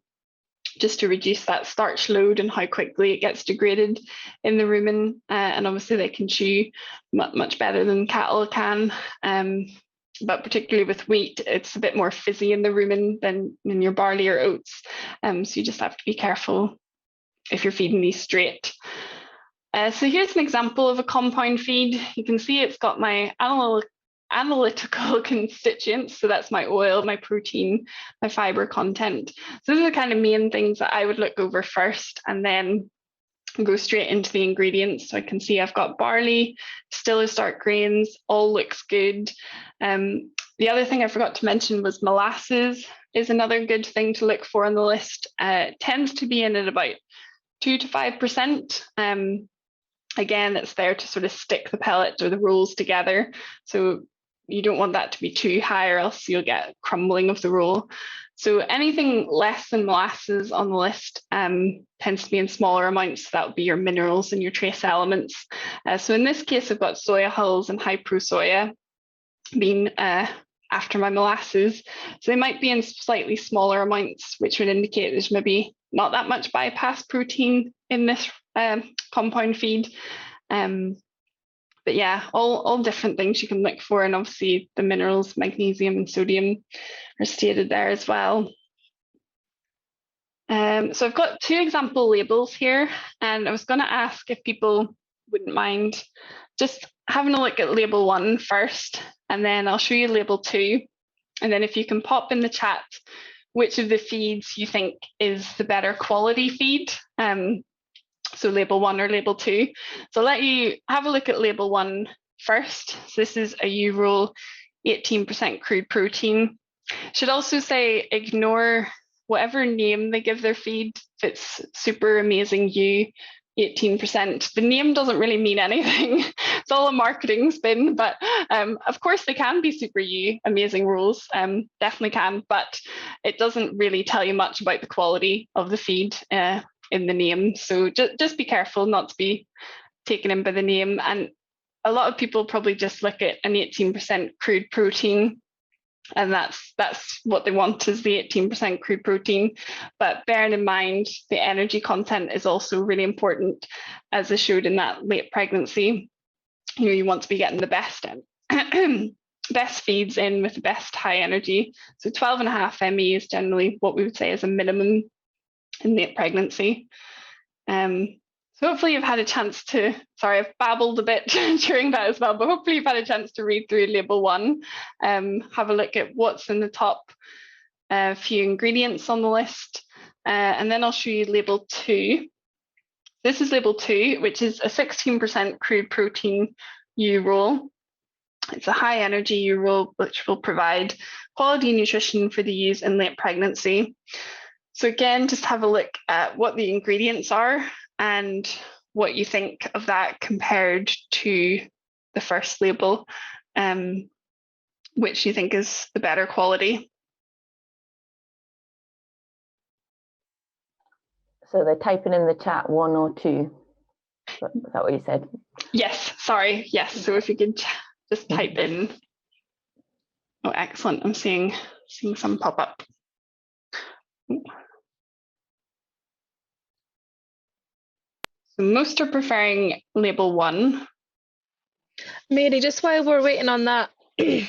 just to reduce that starch load and how quickly it gets degraded in the rumen. And obviously they can chew much better than cattle can. But particularly with wheat, it's a bit more fizzy in the rumen than in your barley or oats. So you just have to be careful if you're feeding these straight. So here's an example of a compound feed. You can see it's got my analytical constituents. So that's my oil, my protein, my fiber content. So those are the kind of main things that I would look over first, and then go straight into the ingredients. So I can see I've got barley, distillers starch grains, all looks good. The other thing I forgot to mention was molasses is another good thing to look for on the list. It tends to be in at about 2 to 5%. Again, it's there to sort of stick the pellet or the rolls together. So you don't want that to be too high, or else you'll get crumbling of the roll. So anything less than molasses on the list tends to be in smaller amounts. So that would be your minerals and your trace elements. So in this case, I've got soya hulls and high pro soya being after my molasses. So they might be in slightly smaller amounts, which would indicate there's maybe not that much bypass protein in this compound feed. But yeah, all different things you can look for, and obviously the minerals, magnesium and sodium, are stated there as well. So I've got 2 example labels here, and I was going to ask if people wouldn't mind just having a look at label 1 first, and then I'll show you label 2, and then if you can pop in the chat which of the feeds you think is the better quality feed. So label 1 or label 2. So I'll let you have a look at label 1 first. So this is a U-roll, 18% crude protein. Should also say ignore whatever name they give their feed. If it's super amazing U, 18%, the name doesn't really mean anything. It's all a marketing spin, but of course they can be super U, amazing rolls, definitely can, but it doesn't really tell you much about the quality of the feed in the name. So just be careful not to be taken in by the name. And a lot of people probably just look at an 18% crude protein And that's what they want, is the 18% crude protein. But bearing in mind the energy content is also really important, as is showed in that late pregnancy. You want to be getting the best best feeds in with the best high energy. So 12.5 ME is generally what we would say is a minimum in late pregnancy. So hopefully you've had a chance to, sorry, I've babbled a bit during that as well, but hopefully you've had a chance to read through label 1, have a look at what's in the top few ingredients on the list, and then I'll show you label 2. This is label 2, which is a 16% crude protein U roll. It's a high energy U roll, which will provide quality nutrition for the ewes in late pregnancy. So again, just have a look at what the ingredients are and what you think of that compared to the first label, which you think is the better quality. So they're typing in the chat 1 or 2. Is that what you said? Yes, sorry. Yes. So if you could just type in. Oh, excellent. I'm seeing some pop up. So most are preferring label 1. Mary, just while we're waiting on that,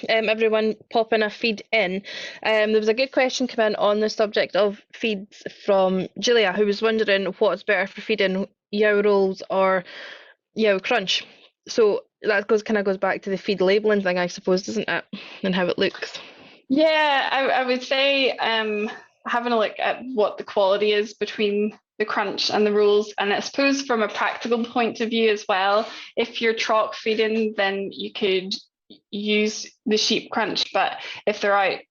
everyone popping a feed in, there was a good question come in on the subject of feeds from Julia, who was wondering what's better for feeding yow rolls or yow crunch. So that kind of goes back to the feed labelling thing, I suppose, doesn't it, and how it looks. Yeah, I would say having a look at what the quality is between the crunch and the rolls, and I suppose from a practical point of view as well, if you're trough feeding, then you could use the sheep crunch, but if they're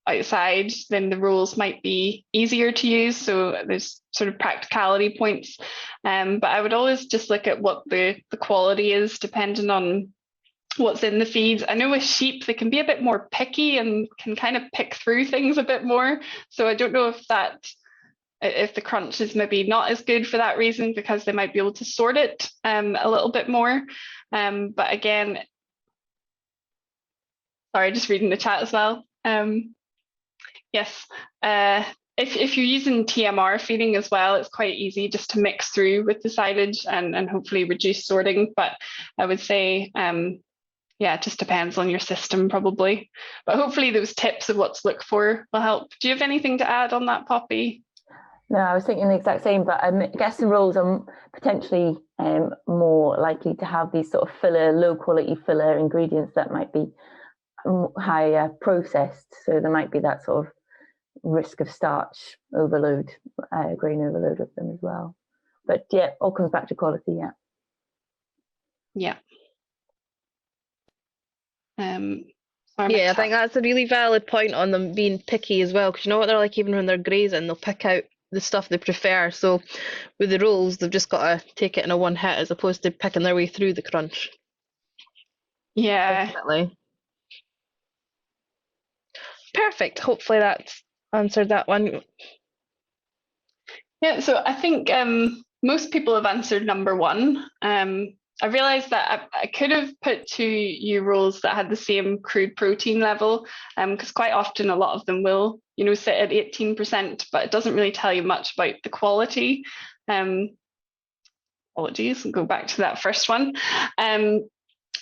outside, then the rolls might be easier to use. So there's sort of practicality points, but I would always just look at what the quality is, depending on what's in the feeds. I know with sheep they can be a bit more picky and can kind of pick through things a bit more, so I don't know if the crunch is maybe not as good for that reason, because they might be able to sort it a little bit more, but again, sorry, just reading the chat as well. Yes, if you're using TMR feeding as well, it's quite easy just to mix through with the silage and hopefully reduce sorting, but I would say yeah, it just depends on your system probably, but hopefully those tips of what to look for will help. Do you have anything to add on that, Poppy? No, I was thinking the exact same, but I guess the rolls are potentially more likely to have these sort of filler, low quality filler ingredients that might be higher processed. So there might be that sort of risk of starch overload, grain overload with them as well. But yeah, all comes back to quality, yeah. Yeah. Yeah, I think that's a really valid point on them being picky as well, because you know what they're like, even when they're grazing, they'll pick out the stuff they prefer. So with the rolls, they've just got to take it in a one hit as opposed to picking their way through the crunch. Yeah. Definitely. Perfect. Hopefully that's answered that one. Yeah, so I think most people have answered number 1. I realised that I could have put 2 ewe rolls that had the same crude protein level, because quite often a lot of them will, sit at 18%, but it doesn't really tell you much about the quality. Apologies, I'll go back to that first one. So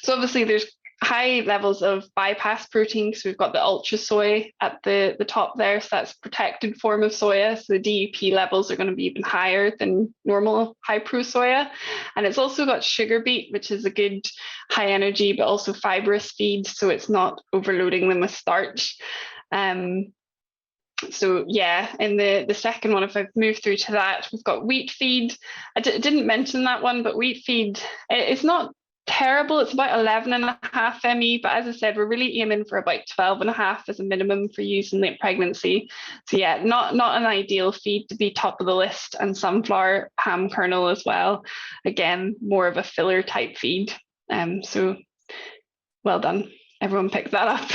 obviously there's high levels of bypass protein, so we've got the ultra soy at the top there, so that's a protected form of soya, so the DEP levels are going to be even higher than normal high pro soya, and it's also got sugar beet, which is a good high energy but also fibrous feed, so it's not overloading them with starch. So yeah, in the second one, if I've moved through to that, we've got wheat feed. I didn't mention that one, but wheat feed, it's not terrible. It's about 11.5 ME, but as I said, we're really aiming for about 12.5 as a minimum for use in late pregnancy. So yeah, not an ideal feed to be top of the list, and sunflower palm kernel as well. Again, more of a filler type feed. So well done, everyone picked that up.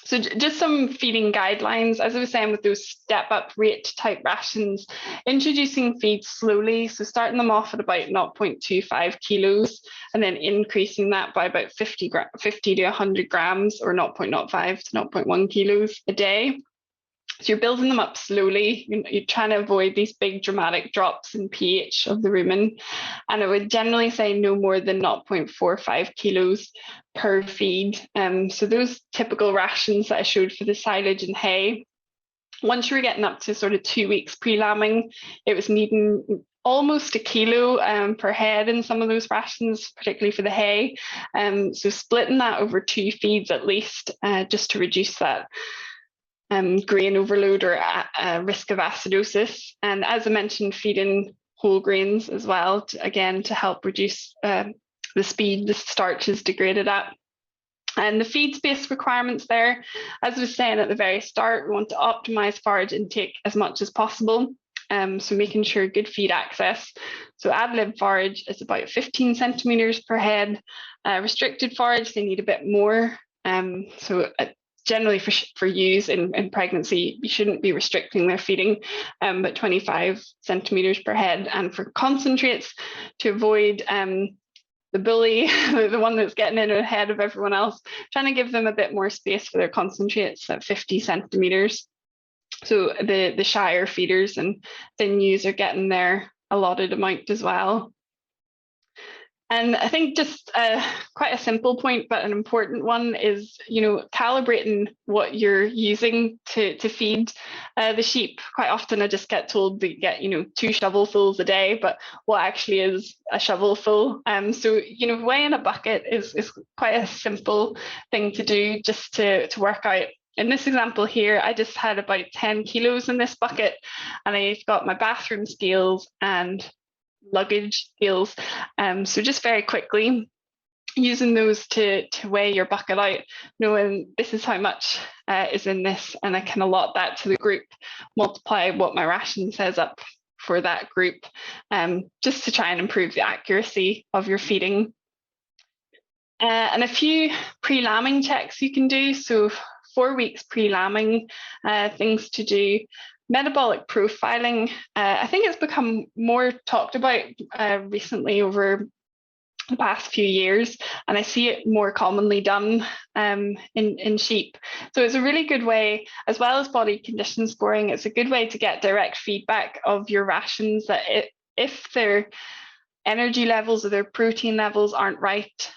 So just some feeding guidelines, as I was saying, with those step up rate type rations, introducing feeds slowly. So starting them off at about 0.25 kilos and then increasing that by about 50 to 100 grams or 0.05 to 0.1 kilos a day. So you're building them up slowly. You're trying to avoid these big dramatic drops in pH of the rumen. And I would generally say no more than 0.45 kilos per feed. So those typical rations that I showed for the silage and hay, once you were getting up to sort of 2 weeks pre-lambing, it was needing almost a kilo per head in some of those rations, particularly for the hay. So splitting that over 2 feeds at least, just to reduce that grain overload or risk of acidosis. And as I mentioned, feeding whole grains as well, again, to help reduce the speed the starch is degraded at. And the feed space requirements there, as I was saying at the very start, we want to optimize forage intake as much as possible. So making sure good feed access. So ad lib forage is about 15 centimeters per head. Restricted forage, they need a bit more. Generally for ewes in pregnancy, you shouldn't be restricting their feeding, but 25 centimeters per head. And for concentrates, to avoid the bully, the one that's getting in ahead of everyone else, trying to give them a bit more space for their concentrates at 50 centimeters. So the Shire feeders and thin ewes are getting their allotted amount as well. And I think just quite a simple point, but an important one is, calibrating what you're using to feed the sheep. Quite often I just get told to get, 2 shovelfuls a day, but what actually is a shovelful? So, weighing a bucket is quite a simple thing to do, just to work out. In this example here, I just had about 10 kilos in this bucket, and I've got my bathroom scales and luggage scales. So just very quickly using those to weigh your bucket out, knowing this is how much is in this, and I can allot that to the group, multiply what my ration says up for that group, just to try and improve the accuracy of your feeding. And a few pre-lambing checks you can do. So 4 weeks pre-lambing, things to do. Metabolic profiling, I think it's become more talked about recently over the past few years, and I see it more commonly done in sheep. So it's a really good way, as well as body condition scoring, it's a good way to get direct feedback of your rations, that if their energy levels or their protein levels aren't right,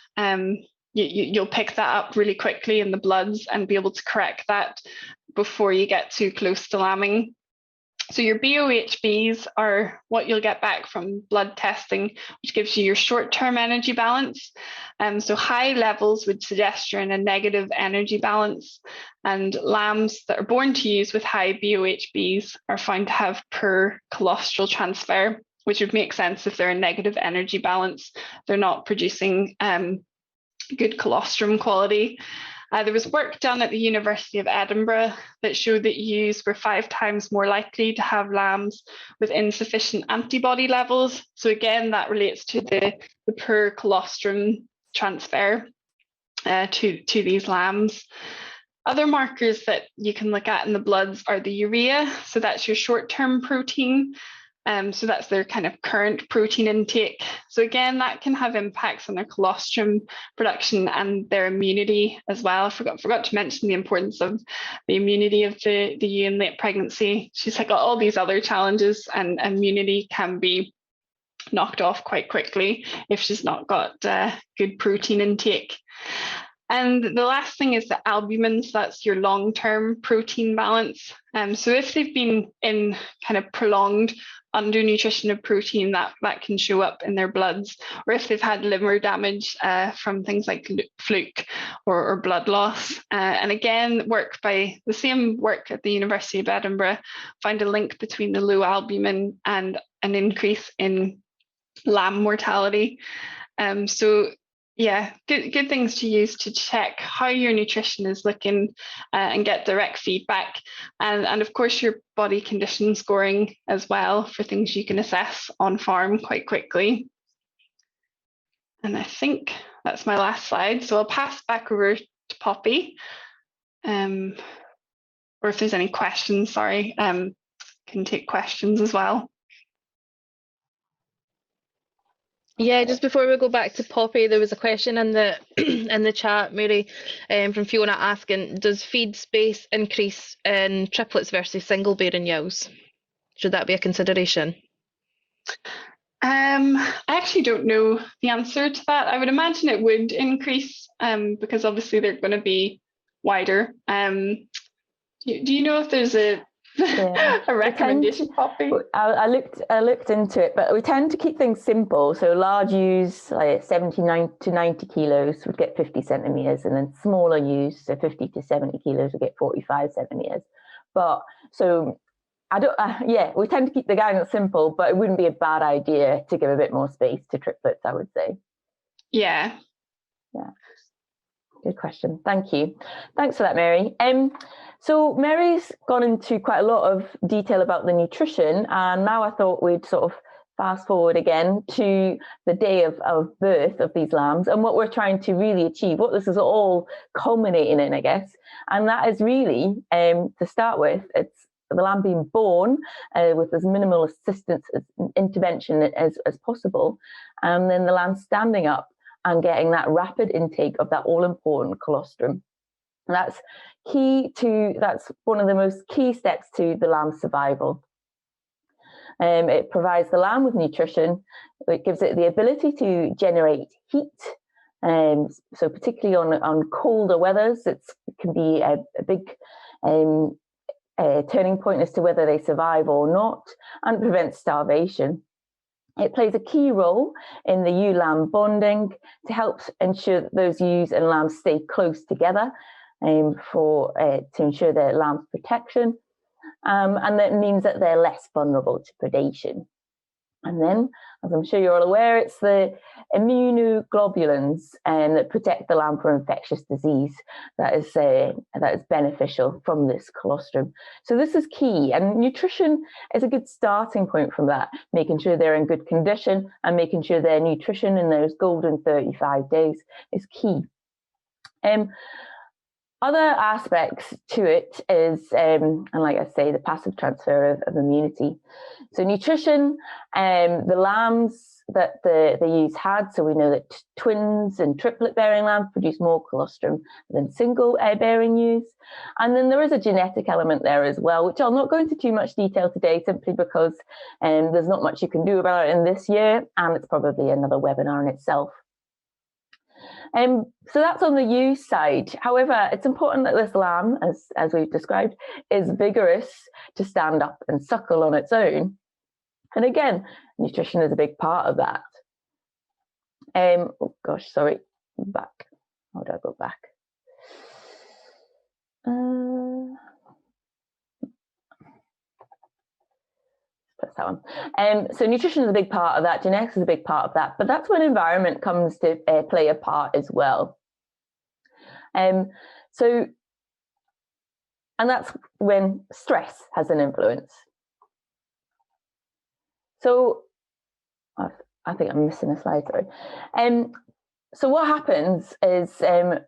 you'll pick that up really quickly in the bloods and be able to correct that before you get too close to lambing. So your BOHBs are what you'll get back from blood testing, which gives you your short-term energy balance. So high levels would suggest you're in a negative energy balance, and lambs that are born to ewes with high BOHBs are found to have poor cholesterol transfer, which would make sense if they're in negative energy balance. They're not producing good colostrum quality. There was work done at the University of Edinburgh that showed that ewes were 5 times more likely to have lambs with insufficient antibody levels. So again, that relates to the poor colostrum transfer to these lambs. Other markers that you can look at in the bloods are the urea. So that's your short-term protein. So that's their kind of current protein intake. So again, that can have impacts on their colostrum production and their immunity as well. I forgot to mention the importance of the immunity of the ewe in late pregnancy. She's got all these other challenges, and immunity can be knocked off quite quickly if she's not got good protein intake. And the last thing is the albumin, so that's your long-term protein balance. So if they've been in kind of prolonged undernutrition of protein, that can show up in their bloods, or if they've had liver damage from things like fluke or blood loss. And again, the same work at the University of Edinburgh found a link between the low albumin and an increase in lamb mortality. So yeah, good things to use to check how your nutrition is looking and get direct feedback. And of course, your body condition scoring as well, for things you can assess on farm quite quickly. And I think that's my last slide. So I'll pass back over to Poppy. or if there's any questions, sorry, can take questions as well. Yeah, just before we go back to Poppy, there was a question in the in the chat, Mary, from Fiona asking, does feed space increase in triplets versus single bearing ewes? Should that be a consideration? I actually don't know the answer to that. I would imagine it would increase because obviously they're going to be wider. Do you know if there's a a recommendation, Poppy? I looked into it, but we tend to keep things simple. So large ewes, like 79 to 90 kilos, would get 50 centimeters, and then smaller ewes, so 50 to 70 kilos, would get 45 centimeters. But so I don't. We tend to keep the guidance simple, but it wouldn't be a bad idea to give a bit more space to triplets, I would say. Yeah. Good question. Thank you. Thanks for that, Mary. So Mary's gone into quite a lot of detail about the nutrition, and now I thought we'd sort of fast forward again to the day of birth of these lambs and what we're trying to really achieve, what this is all culminating in, I guess. And that is really, to start with, it's the lamb being born with as minimal assistance, intervention as possible, and then the lamb standing up and getting that rapid intake of that all-important colostrum. And that's one of the most key steps to the lamb's survival. It provides the lamb with nutrition. It gives it the ability to generate heat. So particularly on colder weathers, it can be a big turning point as to whether they survive or not, and it prevents starvation. It plays a key role in the ewe-lamb bonding to help ensure that those ewes and lambs stay close together to ensure their lamb's protection. And that means that they're less vulnerable to predation. And then, as I'm sure you're all aware, it's the immunoglobulins that protect the lamb from infectious disease that is beneficial from this colostrum. So this is key, and nutrition is a good starting point from that, making sure they're in good condition and making sure their nutrition in those golden 35 days is key. Other aspects to it is, and like I say, the passive transfer of immunity. So nutrition, the lambs that the ewes had, so we know that twins and triplet-bearing lambs produce more colostrum than single-bearing ewes. And then there is a genetic element there as well, which I'll not go into too much detail today, simply because there's not much you can do about it in this year, and it's probably another webinar in itself. So that's on the ewe side. However, it's important that this lamb, as we've described, is vigorous to stand up and suckle on its own. And again, nutrition is a big part of that. Oh gosh, sorry, back. How do I go back? That's that one. So nutrition is a big part of that, genetics is a big part of that, but that's when environment comes to play a part as well. And that's when stress has an influence. So I think I'm missing a slide, sorry. So what happens is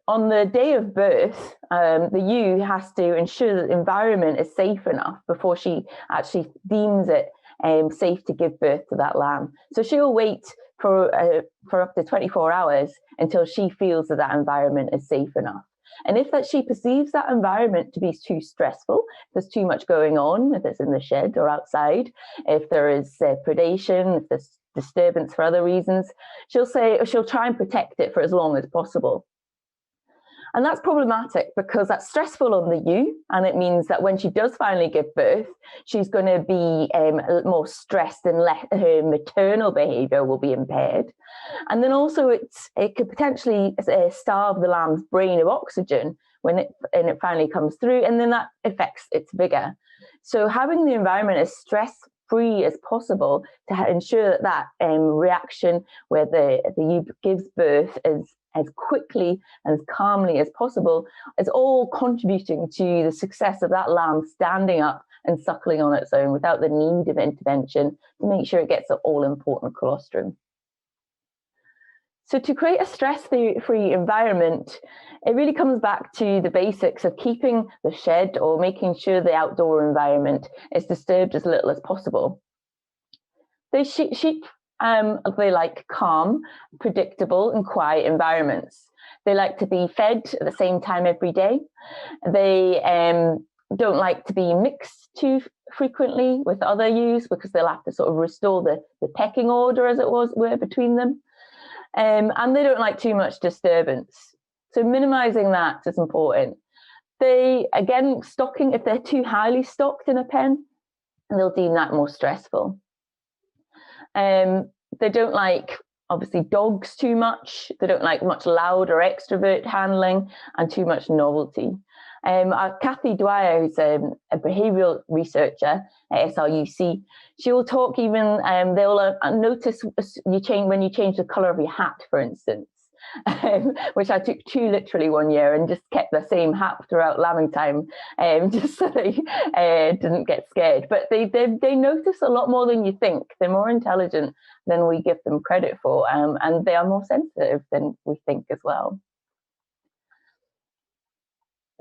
on the day of birth, the ewe has to ensure that the environment is safe enough before she actually deems it safe to give birth to that lamb. So she'll wait for up to 24 hours until she feels that that environment is safe enough. And if she perceives that environment to be too stressful, if there's too much going on, if it's in the shed or outside, if there is predation, if there's disturbance for other reasons, she'll try and protect it for as long as possible. And that's problematic because that's stressful on the ewe, and it means that when she does finally give birth, she's going to be more stressed, and her maternal behaviour will be impaired. And then also it could potentially starve the lamb's brain of oxygen when it finally comes through, and then that affects its vigour. So having the environment as stress-free as possible to ensure that reaction where the ewe gives birth is as quickly and as calmly as possible is all contributing to the success of that lamb standing up and suckling on its own without the need of intervention to make sure it gets the all-important colostrum. So to create a stress-free environment, it really comes back to the basics of keeping the shed or making sure the outdoor environment is disturbed as little as possible. Sheep, they like calm, predictable and quiet environments. They like to be fed at the same time every day. They don't like to be mixed too frequently with other ewes because they'll have to sort of restore the pecking order, as it were, between them. And they don't like too much disturbance. So minimizing that is important. They, again, stocking, if they're too highly stocked in a pen, they'll deem that more stressful. They don't like, obviously, dogs too much. They don't like much loud or extrovert handling and too much novelty. Kathy Dwyer, who's a behavioural researcher at SRUC, she will talk even, they'll notice when you change the colour of your hat, for instance, which I took too literally one year and just kept the same hat throughout lambing time, just so they didn't get scared. But they notice a lot more than you think. They're more intelligent than we give them credit for, and they are more sensitive than we think as well.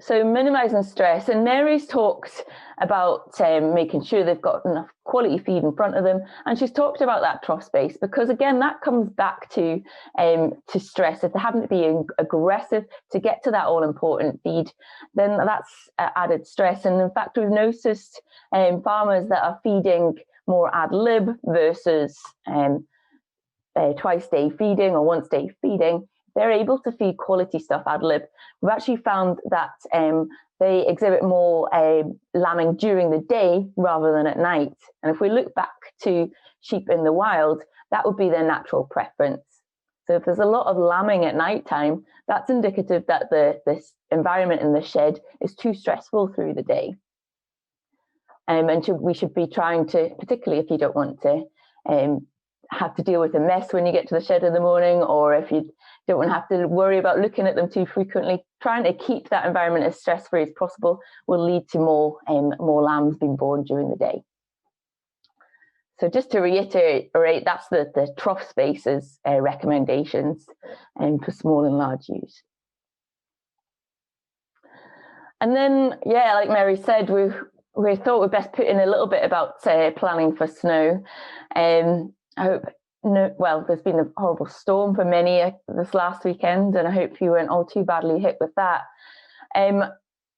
So minimizing stress, and Mary's talked about making sure they've got enough quality feed in front of them, and she's talked about that trough space because, again, that comes back to stress. If they're having to be aggressive to get to that all-important feed, then that's added stress. And in fact, we've noticed farmers that are feeding more ad lib versus twice-day feeding or once-day feeding, they're able to feed quality stuff ad lib. We've actually found that they exhibit more lambing during the day rather than at night. And if we look back to sheep in the wild, that would be their natural preference. So if there's a lot of lambing at night time, that's indicative that this environment in the shed is too stressful through the day. And we should be trying to, particularly if you don't want to have to deal with a mess when you get to the shed in the morning, or if you don't want to have to worry about looking at them too frequently, trying to keep that environment as stress-free as possible will lead to more lambs being born during the day. So just to reiterate, that's the trough spaces recommendations for small and large ewes. And then, yeah, like Mary said, we thought we'd best put in a little bit about planning for snow. I hope, well, there's been a horrible storm for many this last weekend, and I hope you weren't all too badly hit with that. And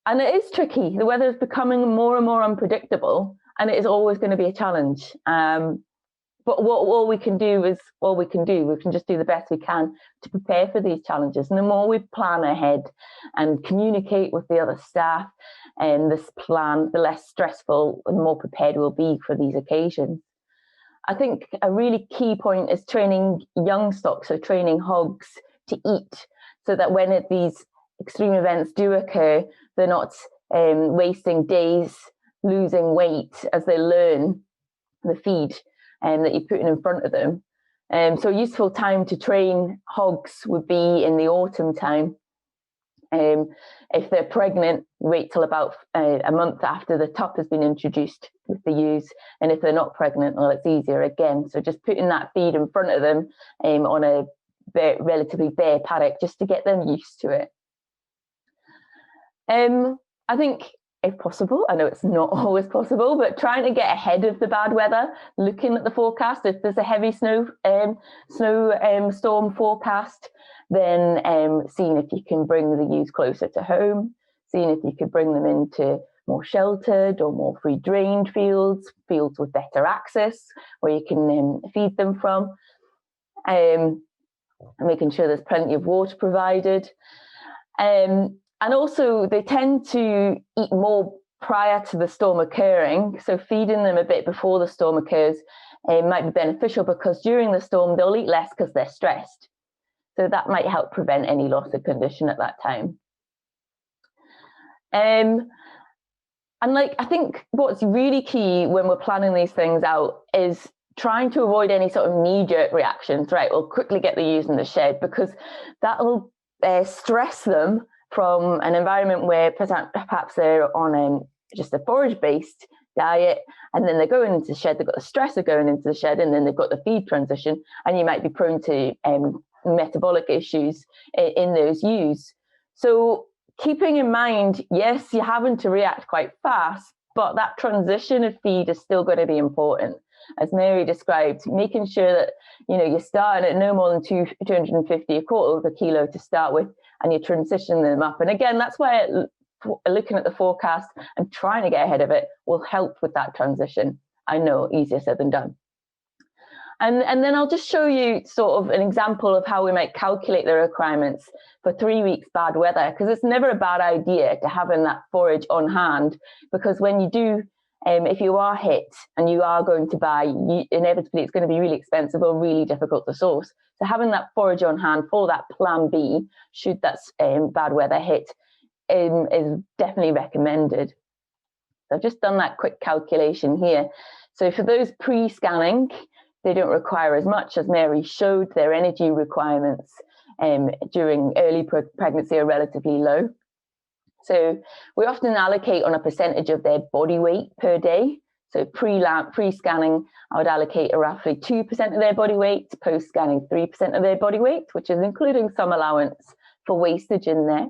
it is tricky. The weather is becoming more and more unpredictable, and it is always going to be a challenge. But all we can do is all we can do. We can just do the best we can to prepare for these challenges. And the more we plan ahead and communicate with the other staff and this plan, the less stressful and more prepared we'll be for these occasions. I think a really key point is training young stock, so training hogs to eat, so that when these extreme events do occur, they're not wasting days losing weight as they learn the feed that you're putting in front of them. So a useful time to train hogs would be in the autumn time. If they're pregnant, wait till about a month after the top has been introduced with the ewes. And if they're not pregnant, well, it's easier again. So just putting that feed in front of them on a relatively bare paddock, just to get them used to it. I think, if possible, I know it's not always possible, but trying to get ahead of the bad weather, looking at the forecast. If there's a heavy storm forecast, then seeing if you can bring the ewes closer to home, seeing if you could bring them into more sheltered or more free drained fields with better access where you can feed them from, and making sure there's plenty of water provided. And also, they tend to eat more prior to the storm occurring. So feeding them a bit before the storm occurs might be beneficial, because during the storm, they'll eat less because they're stressed. So that might help prevent any loss of condition at that time. And I think what's really key when we're planning these things out is trying to avoid any sort of knee-jerk reactions. Right, we'll quickly get the ewes in the shed, because that will stress them from an environment where perhaps they're on just a forage-based diet, and then they're going into the shed, they've got the stress of going into the shed, and then they've got the feed transition, and you might be prone to metabolic issues in those ewes. So keeping in mind, yes, you're having to react quite fast, but that transition of feed is still going to be important. As Mary described, making sure that you're starting at no more than 250, a quarter of a kilo to start with, and you're transitioning them up. And again, that's why looking at the forecast and trying to get ahead of it will help with that transition. I know, easier said than done. And then I'll just show you sort of an example of how we might calculate the requirements for 3 weeks bad weather, because it's never a bad idea to having that forage on hand, because when you do, if you are hit and you are going to buy, inevitably it's going to be really expensive or really difficult to source. So having that forage on hand for that plan B, should that bad weather hit, is definitely recommended. So I've just done that quick calculation here. So for those pre-scanning, they don't require as much. As Mary showed, their energy requirements during early pregnancy are relatively low. So we often allocate on a percentage of their body weight per day. So pre-scanning, I would allocate roughly 2% of their body weight, post-scanning 3% of their body weight, which is including some allowance for wastage in there.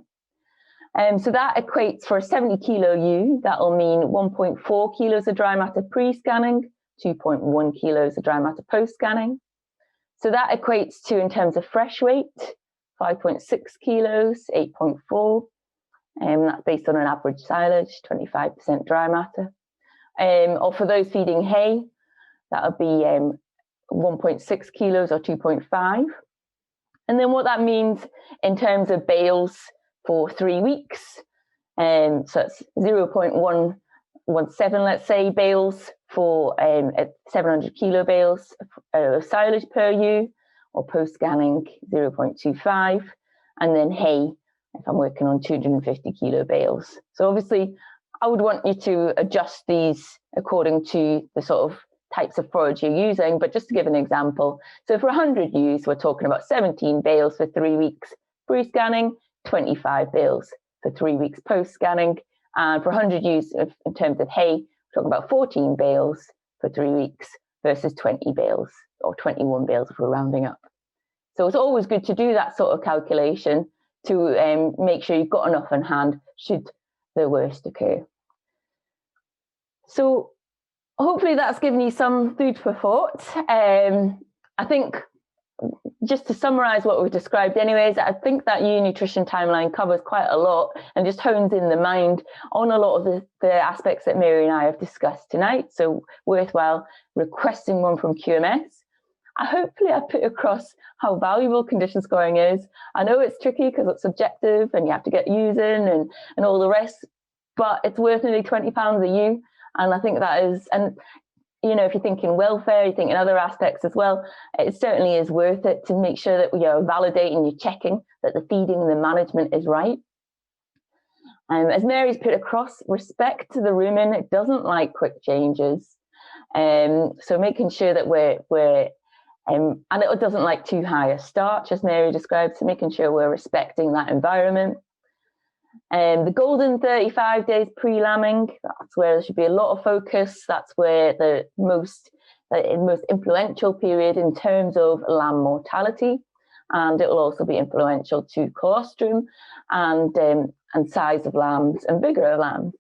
So that equates for a 70 kilo ewe, that'll mean 1.4 kilos of dry matter pre-scanning, 2.1 kilos of dry matter post-scanning. So that equates to, in terms of fresh weight, 5.6 kilos, 8.4. That's based on an average silage, 25% dry matter. Or for those feeding hay, that would be 1.6 kilos or 2.5. And then what that means in terms of bales for 3 weeks, so it's 0.117, let's say, bales for 700 kilo bales of silage per ewe, or post-scanning 0.25, and then hay if I'm working on 250 kilo bales. So obviously I would want you to adjust these according to the sort of types of forage you're using, but just to give an example, so for 100 ewes, we're talking about 17 bales for 3 weeks pre-scanning, 25 bales for 3 weeks post-scanning, and for 100 ewes in terms of hay, we're talking about 14 bales for 3 weeks versus 20 bales, or 21 bales if we're rounding up. So it's always good to do that sort of calculation to make sure you've got enough on hand should the worst occur. So hopefully that's given you some food for thought. I think just to summarize what we've described anyways, I think that ewe nutrition timeline covers quite a lot and just hones in the mind on a lot of the aspects that Mary and I have discussed tonight. So worthwhile requesting one from QMS. Hopefully I put across how valuable condition scoring is. I know it's tricky because it's subjective and you have to get ewes in and all the rest, but it's worth nearly £20 a ewe. And I think that is, and if you're thinking welfare, you're thinking other aspects as well, it certainly is worth it to make sure that you're validating, you're checking that the feeding and the management is right. As Mary's put across, respect to the rumen, it doesn't like quick changes. So making sure that we're and it doesn't like too high a starch, as Mary described, so making sure we're respecting that environment. The golden 35 days pre-lambing, that's where there should be a lot of focus. That's where the most influential period in terms of lamb mortality, and it will also be influential to colostrum and size of lambs and vigour of lambs.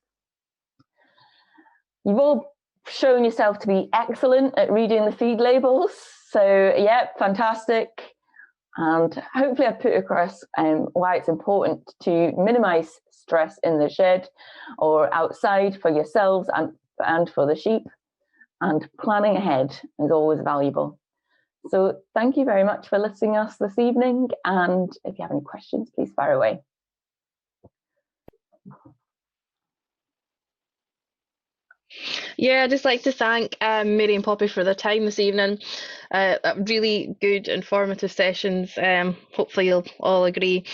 You've all shown yourself to be excellent at reading the feed labels. So, yeah, fantastic. And hopefully I've put across why it's important to minimise stress in the shed or outside for yourselves and for the sheep. And planning ahead is always valuable. So thank you very much for listening to us this evening. And if you have any questions, please fire away. Yeah, I'd just like to thank Mary and Poppy for their time this evening. Really good, informative sessions. Hopefully you'll all agree.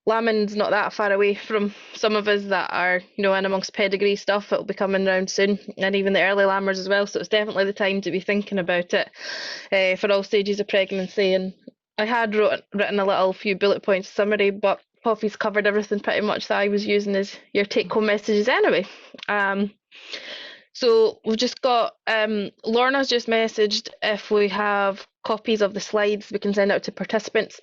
Lambing's not that far away from some of us that are, in amongst pedigree stuff. It'll be coming round soon, and even the early lambers as well. So it's definitely the time to be thinking about it for all stages of pregnancy. And I had written a few bullet points summary, but Poppy's covered everything pretty much that I was using as your take-home messages anyway. So we've just got, Lorna's just messaged if we have copies of the slides we can send out to participants.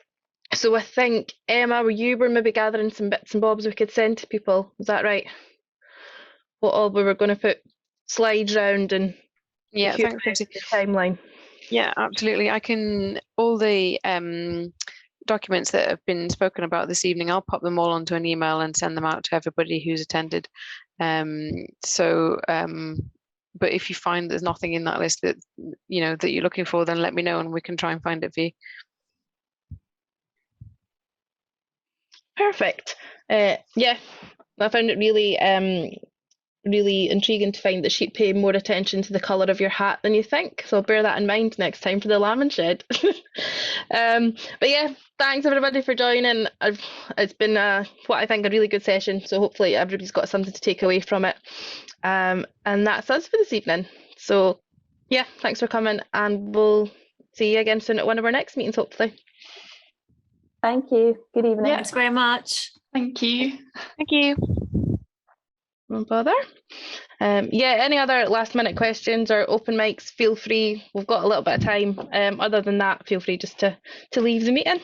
So I think, Emma, you were maybe gathering some bits and bobs we could send to people. Is that right? What all we were going to put slides round and Yeah, hear thanks, Lucy. the timeline. Yeah, absolutely. I can, all the documents that have been spoken about this evening, I'll pop them all onto an email and send them out to everybody who's attended. But if you find there's nothing in that list that that you're looking for, then let me know and we can try and find it for you. Perfect. Yeah, I found it really really intriguing to find that sheep pay more attention to the colour of your hat than you think. So I'll bear that in mind next time for the lambing shed. But yeah, thanks everybody for joining. It's been what I think a really good session. So hopefully everybody's got something to take away from it. And that's us for this evening. So yeah, thanks for coming, and we'll see you again soon at one of our next meetings, hopefully. Thank you. Good evening. Yeah. Thanks very much. Thank you. Thank you. No bother. Yeah, any other last minute questions or open mics, feel free. We've got a little bit of time. Other than that, feel free just to leave the meeting.